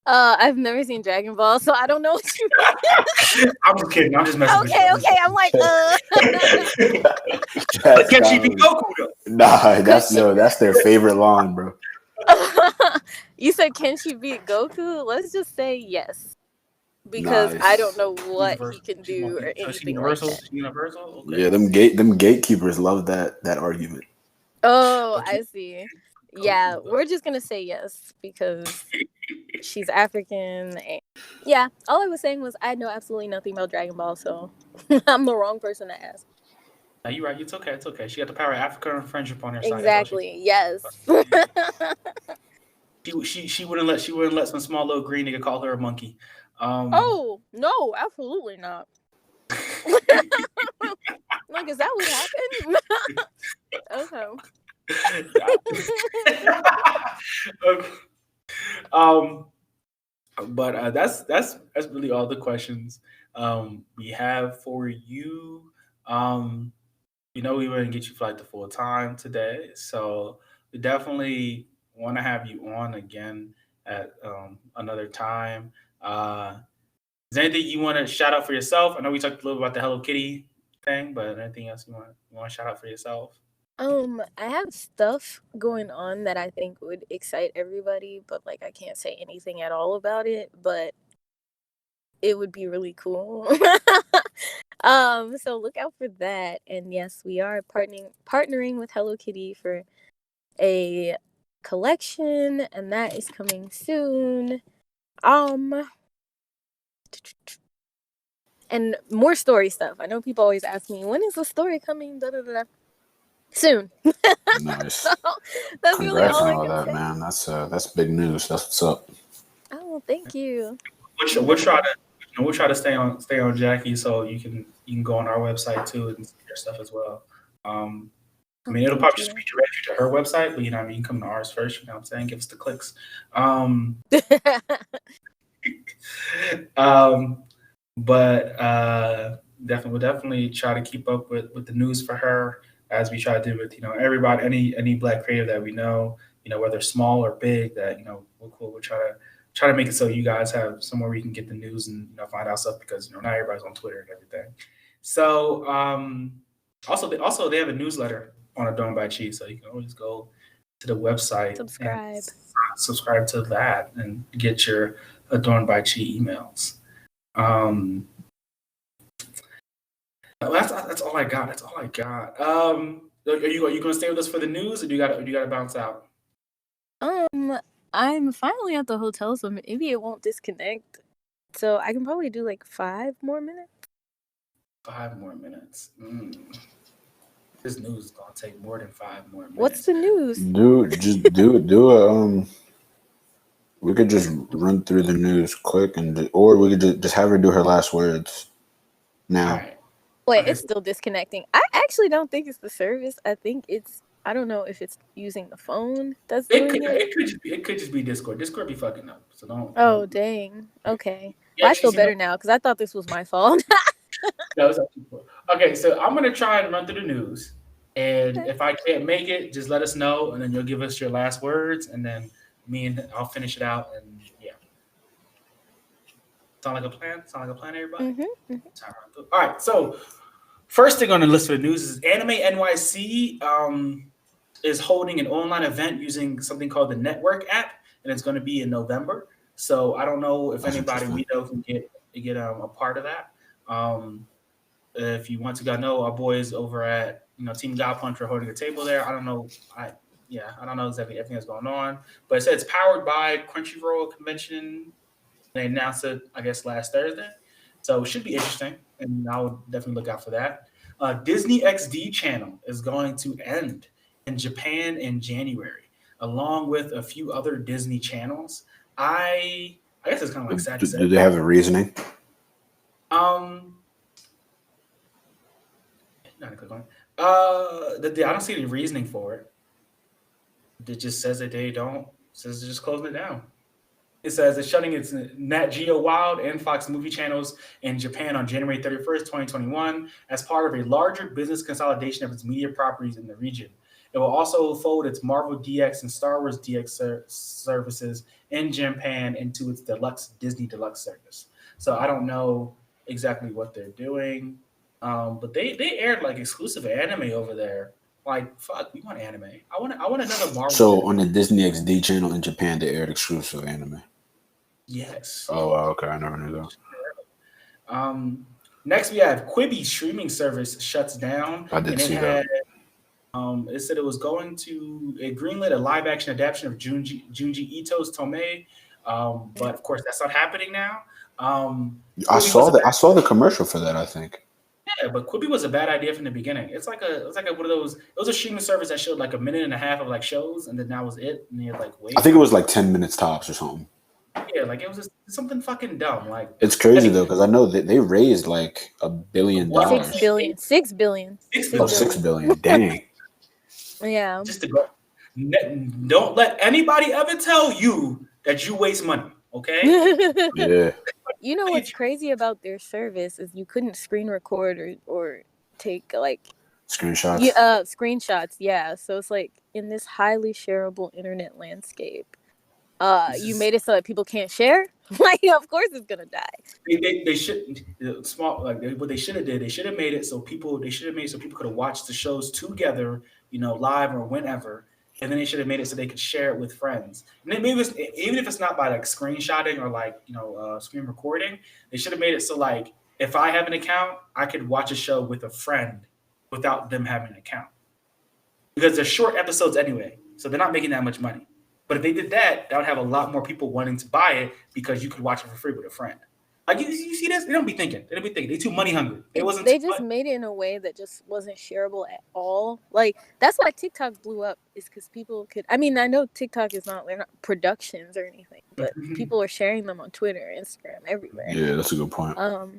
I've never seen Dragon Ball, so I don't know what you mean. I'm just kidding. I'm just messing with you. Okay. I'm like, Can she beat Goku though? Nah, that's their favorite line, bro. You said, can she beat Goku? Let's just say yes. Because I don't know what he can do or anything like that. Universal? Okay. Yeah, them gatekeepers love that argument. Oh, I see. Yeah, we're just gonna say yes because she's African. And yeah, all I was saying was I know absolutely nothing about Dragon Ball, so I'm the wrong person to ask. No, you're right. It's okay. She got the power of Africa and friendship on her side. Exactly. Yes. She wouldn't let some small little green nigga call her a monkey. Oh no, absolutely not. Like, is that what happened? Okay. But that's really all the questions we have for you. We wouldn't get you flight to full time today, so we definitely want to have you on again at another time. Is there anything you want to shout out for yourself? I know we talked a little about the Hello Kitty thing, but anything else you want to shout out for yourself? I have stuff going on that I think would excite everybody, but like I can't say anything at all about it, but it would be really cool. So look out for that. And yes, we are partnering with Hello Kitty for a collection, and that is coming soon. And more story stuff. I know people always ask me, when is the story coming? Da, da, da, da. Soon. Nice. So, that's really Congrats all on I all can that, say. man. That's big news. That's what's up. Oh, thank you. We'll try to stay on Jackie, so you can go on our website too and see their stuff as well. I mean, it'll probably just redirect you to her website, but you can come to ours first. You know what I'm saying? Give us the clicks. But we'll definitely try to keep up with the news for her as we try to do with everybody, any Black creative that we know, whether small or big, that we'll try to make it so you guys have somewhere where you can get the news and find out stuff, because not everybody's on Twitter and everything. So also they have a newsletter on Adorned by Chi, so you can always go to the website, subscribe to that, and get your Adorned by Chi emails. That's all I got. Are you gonna stay with us for the news, or do you gotta bounce out? I'm finally at the hotel, so maybe it won't disconnect. So I can probably do like 5 more minutes. 5 more minutes. This news is gonna take more than 5 more minutes. What's the news? Just do a we could just run through the news quick, or we could just have her do her last words now. Right. Wait, it's still disconnecting. I actually don't think it's the service. I think I don't know if it's using the phone that's doing it. It could just be Discord. Discord be fucking up. So don't. Oh, dang. Okay. Yeah, I feel better now because I thought this was my fault. No, it's actually cool. Okay, so I'm gonna try and run through the news, and if I can't make it, just let us know, and then you'll give us your last words, and then I'll finish it out, and yeah. Sound like a plan? Everybody? Mm-hmm. All right, so first thing on the list for the news is Anime NYC is holding an online event using something called the Network app, and it's going to be in November. So I don't know if anybody we know can get a part of that. If you want to go know, our boys over at Team God Punch are holding a table there. I don't know. I don't know exactly everything that's going on, but it said it's powered by Crunchyroll Convention. They announced it, I guess, last Thursday, so it should be interesting, and I would definitely look out for that. Disney XD channel is going to end in Japan in January, along with a few other Disney channels. I guess it's kind of like sad to say. Do they have a reasoning? Not click on it. I don't see any reasoning for it. It just says that they don't. Says they're just closing it down. It says it's shutting its Nat Geo Wild and Fox movie channels in Japan on January 31st, 2021, as part of a larger business consolidation of its media properties in the region. It will also fold its Marvel DX and Star Wars DX services in Japan into its Disney Deluxe service. So I don't know exactly what they're doing, but they aired like exclusive anime over there. Like, fuck, we want anime. I want another Marvel. So anime. on the Disney XD channel in Japan, they aired exclusive anime. Yes. Oh, wow, okay. I never knew that. Next, we have Quibi streaming service shuts down. I did see that. It said it was going to greenlit a live action adaptation of Junji Ito's Tomei, but of course that's not happening now. I saw the commercial for that, I think. Yeah, but Quibi was a bad idea from the beginning. It's like one of those. It was a streaming service that showed like a minute and a half of like shows, and then that was it. And you had like wait. I think it was like 10 minutes tops or something. Yeah, like it was just something fucking dumb. Like it's crazy though, because I know that they raised like $1 billion. $6 billion. $6 billion. Oh, $6 billion. Dang. Yeah. Just to go. Don't let anybody ever tell you that you waste money. Okay. Yeah. You know what's crazy about their service is you couldn't screen record or take like screenshots. Screenshots. Yeah. So it's like in this highly shareable internet landscape, you made it so that people can't share. Like, of course, it's gonna die. They should what they should have did. They should have made it so people. They should have made it so people could have watched the shows together, live or whenever. And then they should have made it so they could share it with friends. And then maybe even if it's not by like screenshotting or like screen recording, they should have made it so like if I have an account, I could watch a show with a friend without them having an account, because they're short episodes anyway, so they're not making that much money. But if they did that, that would have a lot more people wanting to buy it because you could watch it for free with a friend. Like you see this? They don't be thinking. They too money hungry. They just made it in a way that just wasn't shareable at all. Like that's why TikTok blew up, is because people could. I mean, I know TikTok is they're not productions or anything, but people are sharing them on Twitter, Instagram, everywhere. Yeah, that's a good point. Oh,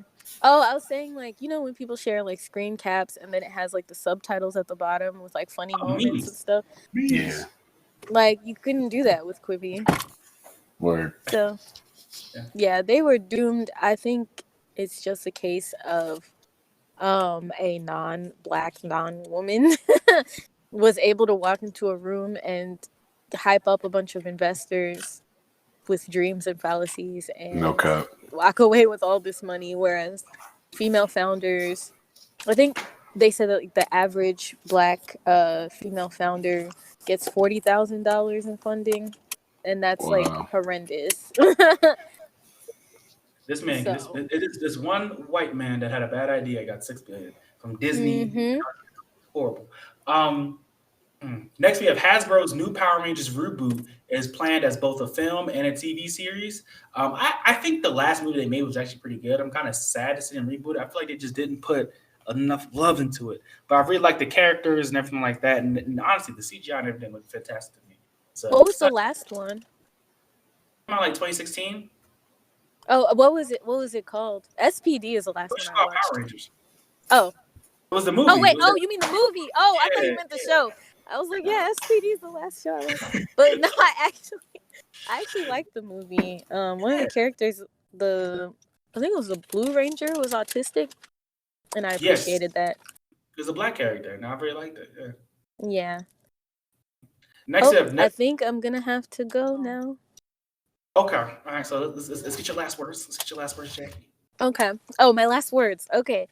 I was saying like when people share like screen caps and then it has like the subtitles at the bottom with like funny moments and stuff. Yeah. Like you couldn't do that with Quibi. Word. So. Yeah, they were doomed. I think it's just a case of a non-black, non-woman was able to walk into a room and hype up a bunch of investors with dreams and fallacies and walk away with all this money, whereas female founders, I think they said that like, the average black female founder gets $40,000 in funding. And that's like horrendous. This man, this one white man that had a bad idea got $6 billion from Disney. Mm-hmm. Horrible. Next, we have Hasbro's new Power Rangers reboot is planned as both a film and a TV series. I think the last movie they made was actually pretty good. I'm kind of sad to see them reboot it. I feel like they just didn't put enough love into it. But I really like the characters and everything like that. And honestly, the CGI and everything looked fantastic to me. So, what was the last one? Like 2016. Oh, what was it? What was it called? SPD is the last one I watched. Power Rangers. Oh, it was the movie. Oh wait, you mean the movie? Oh, I thought you meant the show. I was like, yeah, SPD is the last show. But no, I actually liked the movie. One of the characters, I think it was the Blue Ranger, was autistic, and I appreciated that. There's a black character, and I really liked it. Yeah. Next, I think I'm gonna have to go now. Okay. All right. So let's get your last words. Let's get your last words, Jackie. Okay. Oh, my last words. Okay.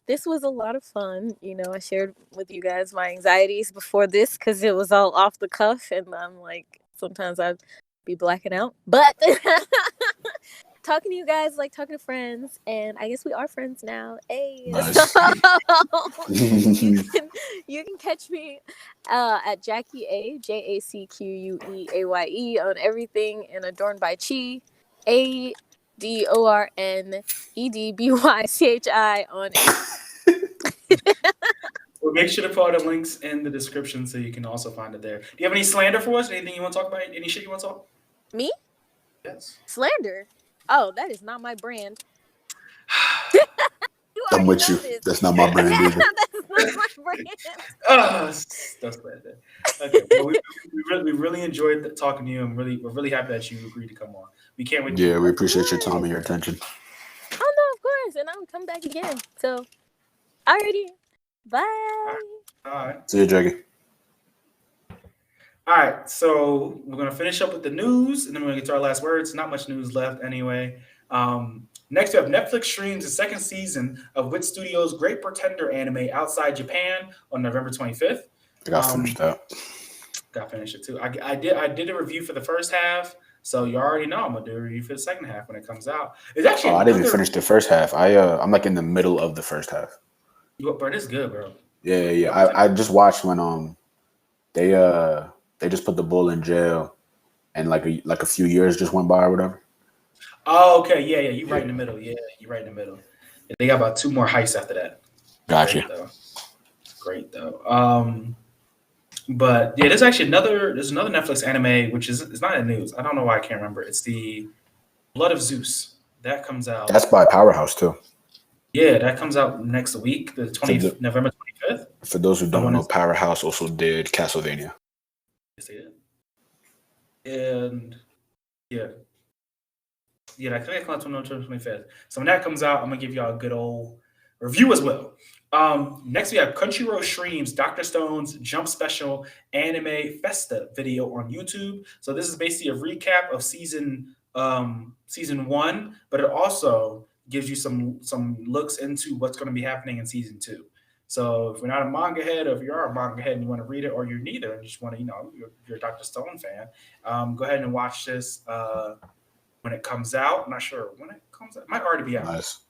This was a lot of fun. I shared with you guys my anxieties before this because it was all off the cuff, and I'm like, sometimes I'd be blacking out. But talking to you guys like talking to friends, and I guess we are friends now. Hey, Nice. so you can catch me at Jackie A, JACQUEAYE on everything, and Adorned by Chi, ADORNEDBYCHI on. Well, make sure to put all the links in the description so you can also find it there. Do you have any slander for us? Anything you want to talk about? Any shit you want to talk? Me? Yes. Slander? Oh, that is not my brand. I'm with you. That's not my brand either. That's not my brand. That's slander. Okay. Well, we really enjoyed talking to you. We're really happy that you agreed to come on. We can't wait. Yeah, we appreciate your time and your attention. Oh no, of course, and I'll come back again. So, alrighty, bye. All right. See you, Jackie. All right, so we're gonna finish up with the news, and then we're gonna get to our last words. Not much news left, anyway. Next, we have Netflix streams the second season of Wit Studios' Great Pretender anime outside Japan on November 25th. I got finished that. Got finished it too. I did a review for the first half, so you already know I'm gonna do a review for the second half when it comes out. It's actually I didn't even finish the first half. I'm like in the middle of the first half. Bro, this is good, bro. Yeah. I just watched when they just put the bull in jail, and like a few years just went by or whatever. Oh, okay, yeah, you're right in the middle. Yeah, you're right in the middle. They got about 2 more heists after that. Gotcha. Great though. But yeah, there's another Netflix anime which is it's not in the news. I don't know why I can't remember. It's the Blood of Zeus that comes out. That's by Powerhouse too. Yeah, that comes out next week, November 25th. For those who don't know, Powerhouse also did Castlevania. Yes, they did. And yeah, I think it comes out November 25th. So when that comes out, I'm gonna give y'all a good old review as well. Next we have Crunchyroll streams Dr. Stone's Jump Special Anime Festa video on YouTube. So this is basically a recap of season 1, but it also gives you some looks into what's going to be happening in season 2. So if you're not a manga head, or if you are a manga head and you want to read it, or you're neither and you just want to, you're a Dr. Stone fan, go ahead and watch this when it comes out. I'm not sure when it comes out. It might already be out. Nice.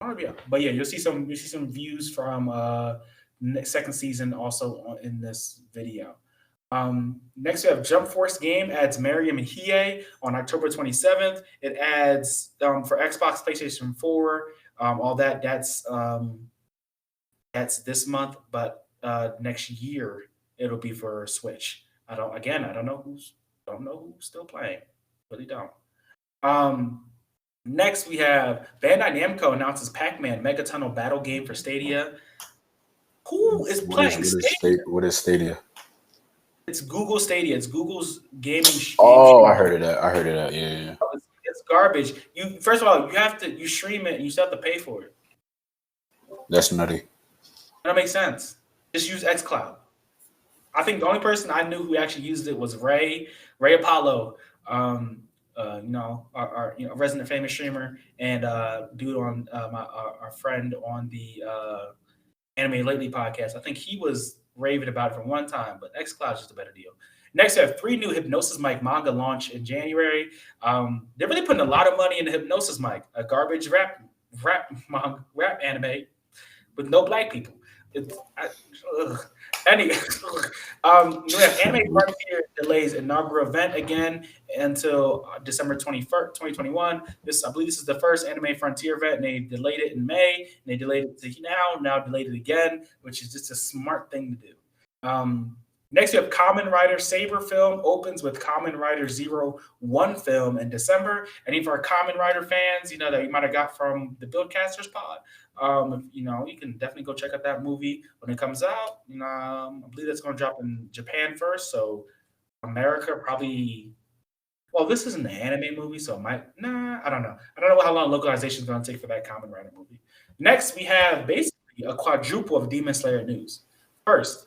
But yeah, you'll see some views from second season also in this video. Next we have Jump Force Game adds Mariam and Hiei on October 27th. It adds for Xbox, PlayStation 4, all that's this month, but next year it'll be for Switch. I don't know who's still playing. Really don't. Next, we have Bandai Namco announces Pac-Man Megatunnel Battle Game for Stadia. Who is playing Stadia? What is Stadia? It's Google Stadia. It's Google's gaming. I heard of that. Yeah. It's garbage. First of all, you stream it and you still have to pay for it. That's nutty. That makes sense. Just use xCloud. I think the only person I knew who actually used it was Ray Apollo. Our resident famous streamer and dude on our friend on the Anime Lately podcast. I think he was raving about it from one time, but xCloud is just a better deal. Next, we have 3 new Hypnosis Mic manga launch in January. They're really putting a lot of money into Hypnosis Mic, a garbage rap anime with no black people. Anyway, we have Anime Frontier delays inaugural event again until December 21st, 2021. I believe this is the first Anime Frontier event, and they delayed it in May, and they delayed it to now delayed it again, which is just a smart thing to do. Next, we have Kamen Rider Saber film opens with Kamen Rider 01 film in December. Any of our Kamen Rider fans, that you might have got from the Buildcasters pod, you can definitely go check out that movie when it comes out. I believe that's going to drop in Japan first. So America probably. Well, this isn't an anime movie, so it might. I don't know. I don't know how long localization is going to take for that Kamen Rider movie. Next, we have basically a quadruple of Demon Slayer news. First,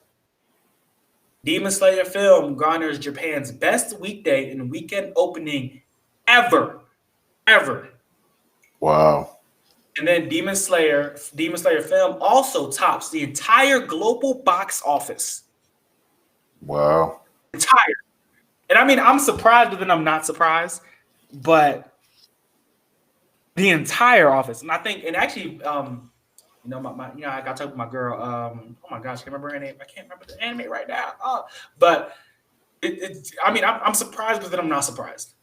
Demon Slayer film garners Japan's best weekday and weekend opening ever. Wow. And then Demon Slayer film also tops the entire global box office. Wow. Entire. And I mean, I'm surprised, but then I'm not surprised. But the entire office. And I think, and actually, I got to talk with my girl. Oh my gosh, I can't remember her name. I can't remember the anime right now. But I'm surprised, but then I'm not surprised.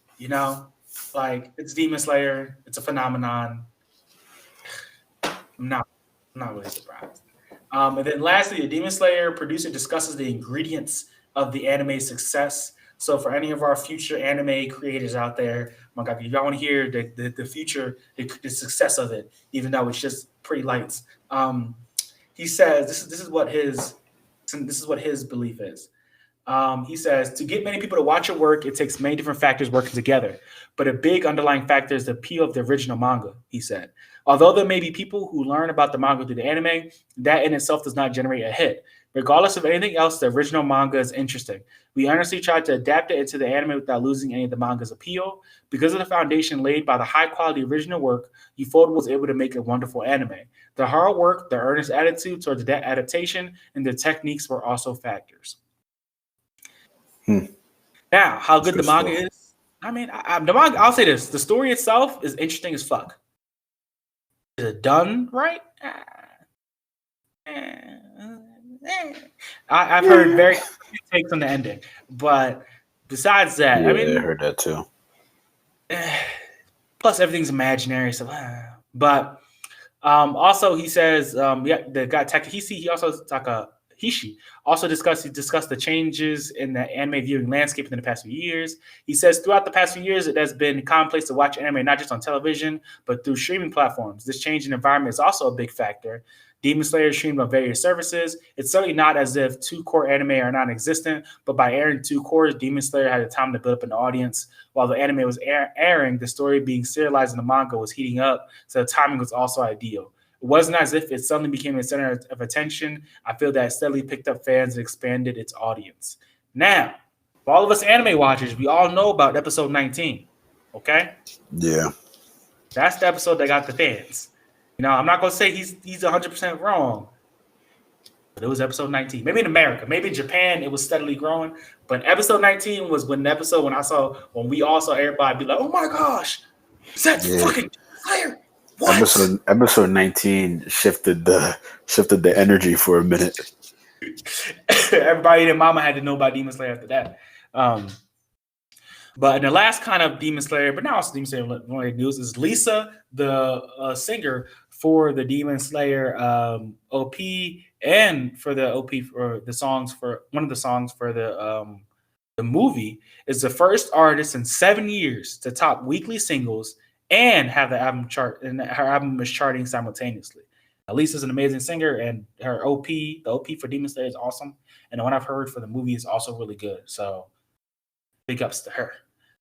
Like it's Demon Slayer. It's a phenomenon. I'm not really surprised. And then lastly, the Demon Slayer producer discusses the ingredients of the anime's success. So for any of our future anime creators out there, my God, if y'all want to hear the future, the success of it, even though it's just pretty lights, he says this is what his belief is. He says, to get many people to watch your work, it takes many different factors working together. But a big underlying factor is the appeal of the original manga, he said. Although there may be people who learn about the manga through the anime, that in itself does not generate a hit. Regardless of anything else, the original manga is interesting. We earnestly tried to adapt it into the anime without losing any of the manga's appeal. Because of the foundation laid by the high-quality original work, Ufotable was able to make a wonderful anime. The hard work, the earnest attitude towards the adaptation, and the techniques were also factors. Now, how good the manga is? I mean, the manga. I'll say this: the story itself is interesting as fuck. Is it done right? I've heard very good takes on the ending, but besides that, I heard that too. Plus, everything's imaginary, so. But also, he says, the guy Takahisi, Hishi also discussed the changes in the anime viewing landscape in the past few years. He says throughout the past few years, it has been commonplace to watch anime not just on television, but through streaming platforms. This change in environment is also a big factor. Demon Slayer is streamed on various services. It's certainly not as if two core anime are non-existent, but by airing two cores, Demon Slayer had the time to build up an audience. While the anime was airing, the story being serialized in the manga was heating up, so the timing was also ideal. It wasn't as if it suddenly became a center of attention. I feel that it steadily picked up fans and expanded its audience. Now, for all of us anime watchers, we all know about episode 19, okay? Yeah. That's the episode that got the fans. I'm not going to say he's 100% wrong, but it was episode 19. Maybe in America, maybe in Japan, it was steadily growing. But episode 19 was when we all saw everybody be like, oh my gosh, is that fucking fire? What? Episode 19 shifted the energy for a minute. Everybody and mama had to know about Demon Slayer after that. But in the last kind of Demon Slayer, but now also Demon Slayer related news is Lisa, the singer for the Demon Slayer OP and for the OP for the songs for one of the songs for the movie, is the first artist in 7 years to top weekly singles and have the album chart, and her album is charting simultaneously. Lisa's an amazing singer, and her the OP for Demon Slayer is awesome. And the one I've heard for the movie is also really good. So big ups to her.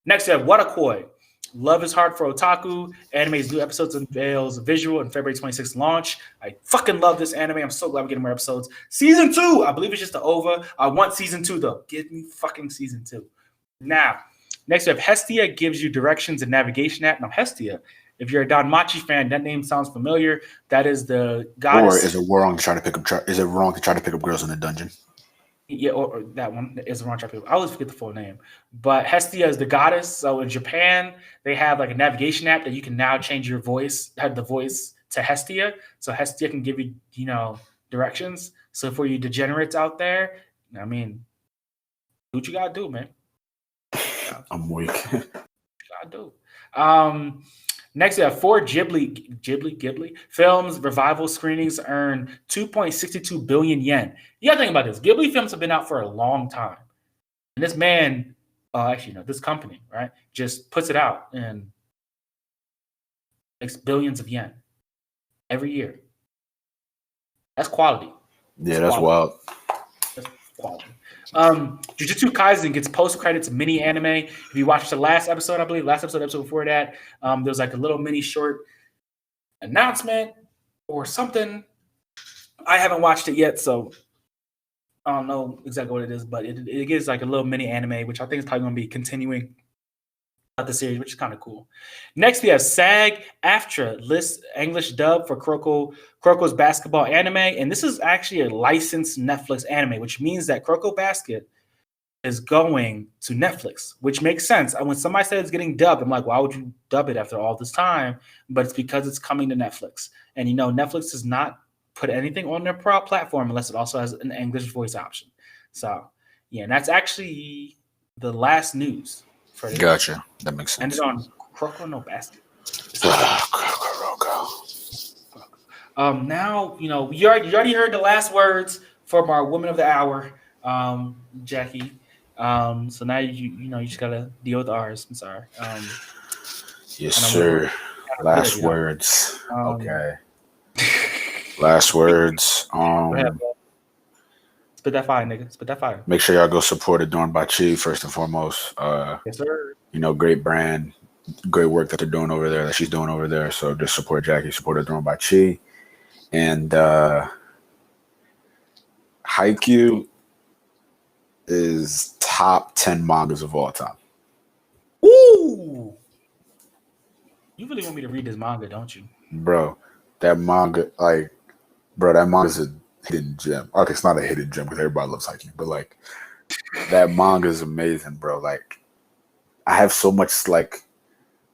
Next, we have Watakoi. Love is Hard for Otaku. Anime's new episodes unveils visual and February 26th launch. I fucking love this anime. I'm so glad we're getting more episodes. Season 2, I believe it's just the OVA. I want season 2 though. Give me fucking season 2. Now, next we have Hestia gives you directions and navigation app. Now, Hestia, if you're a Danmachi fan, that name sounds familiar. That is the goddess. Or is it wrong to try to pick up? Is it wrong to try to pick up girls in a dungeon? Yeah, or that one is the wrong try. I always forget the full name. But Hestia is the goddess. So in Japan, they have like a navigation app that you can now change your voice, have the voice to Hestia. So Hestia can give you, directions. So for you degenerates out there, I mean, do what you gotta do, man. I'm weak. I do. Next, we have 4 Ghibli films. Revival screenings earned 2.62 billion yen. You gotta think about this. Ghibli films have been out for a long time. And this man, this company, right, just puts it out and makes billions of yen every year. That's quality. That's wild. That's quality. Jujutsu Kaisen gets post-credits mini anime. If you watched the last episode, I believe, episode before that, there was like a little mini short announcement or something. I haven't watched it yet, so I don't know exactly what it is, but it gives like a little mini anime, which I think is probably going to be continuing the series, which is kind of cool. Next, we have SAG-AFTRA lists English dub for Kuroko's basketball anime, and this is actually a licensed Netflix anime, which means that Kuroko Basket is going to Netflix, which makes sense. And when somebody said it's getting dubbed, I'm like, why would you dub it after all this time? But it's because it's coming to Netflix. And Netflix does not put anything on their platform unless it also has an English voice option. So, yeah, and that's actually the last news for this. Gotcha. That makes sense. Ended on Croco No Basket. Now, you already heard the last words from our woman of the hour, Jackie. So now you just gotta deal with ours. I'm sorry. Yes, sir. Last words. Okay. Last words. Spit that fire, nigga. Spit that fire. Make sure y'all go support Adorned by Chi first and foremost. Yes, sir. Great brand, great work that they're doing over there, that she's doing over there. So just support Jackie, support Adorned by Chi, and Haikyuu is top 10 mangas of all time. Ooh! You really want me to read this manga, don't you? Bro, that manga, that manga's a hidden gem. Okay, it's not a hidden gem because everybody loves Haikyuu, but that manga is amazing, bro. I have so much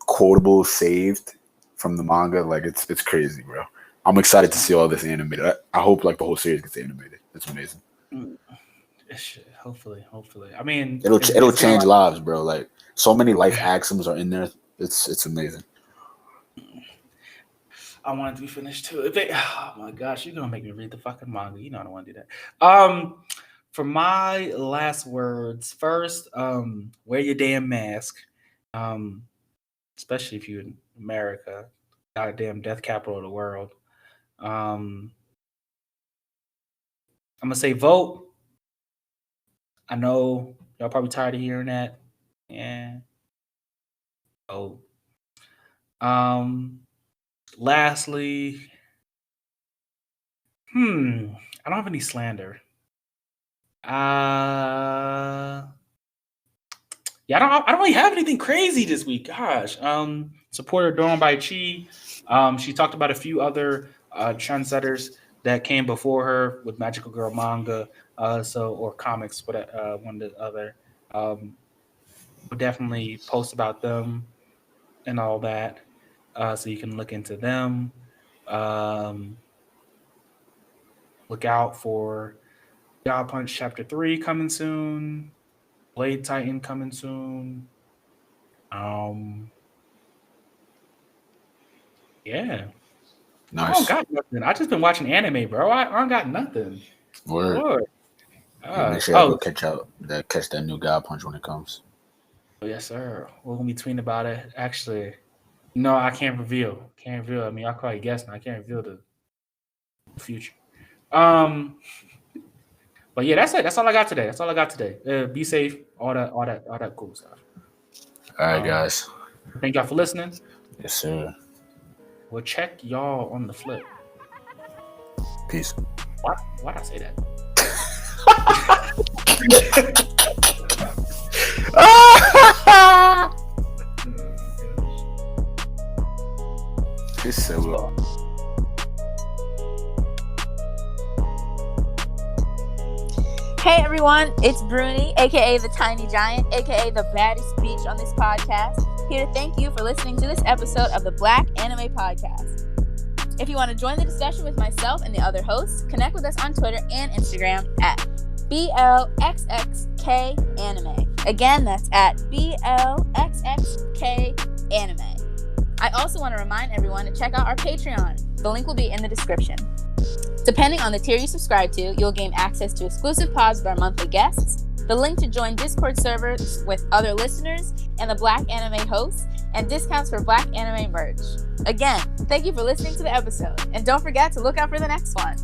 quotable saved from the manga. It's crazy, bro. I'm excited to see all this animated. I hope the whole series gets animated. It's amazing. Hopefully. I mean, it'll change lives, bro. So many life axioms are in there. It's amazing. I want it to be finished too. Oh my gosh, you're gonna make me read the fucking manga. I don't want to do that. For my last words, first, wear your damn mask. Especially if you're in America, goddamn death capital of the world. I'm gonna say vote. I know y'all probably tired of hearing that. Yeah. Oh. Lastly, I don't have any slander. I don't really have anything crazy this week. Gosh. Supporter Adorned by Chi. She talked about a few other trendsetters that came before her with Magical Girl manga, or comics, one or the other. We'll definitely post about them and all that, so you can look into them. Look out for God Punch Chapter 3 coming soon. Blade Titan coming soon. Yeah. Nice. I don't got nothing. I just been watching anime, bro. I don't got nothing. Word. Make sure you go catch that new God Punch when it comes. Yes, sir. We're gonna be tweeting about it. Actually, no, I can't reveal. I mean, I'll probably guess, and I can't reveal the future. But yeah, that's it. That's all I got today. Be safe. All that cool stuff. All right, guys. Thank y'all for listening. Yes, sir. We'll check y'all on the flip. Peace. Why'd I say that? It's so long. Hey everyone, it's Bruni, aka the Tiny Giant, aka the baddest bitch on this podcast, here to thank you for listening to this episode of the Black Anime Podcast. If you want to join the discussion with myself and the other hosts, connect with us on Twitter and Instagram at BLXXK Anime. Again, that's at BLXXK Anime. I also want to remind everyone to check out our Patreon. The link will be in the description. Depending on the tier you subscribe to, you'll gain access to exclusive pods with our monthly guests, the link to join Discord servers with other listeners and the Black Anime hosts, and discounts for Black Anime merch. Again, thank you for listening to the episode, and don't forget to look out for the next one.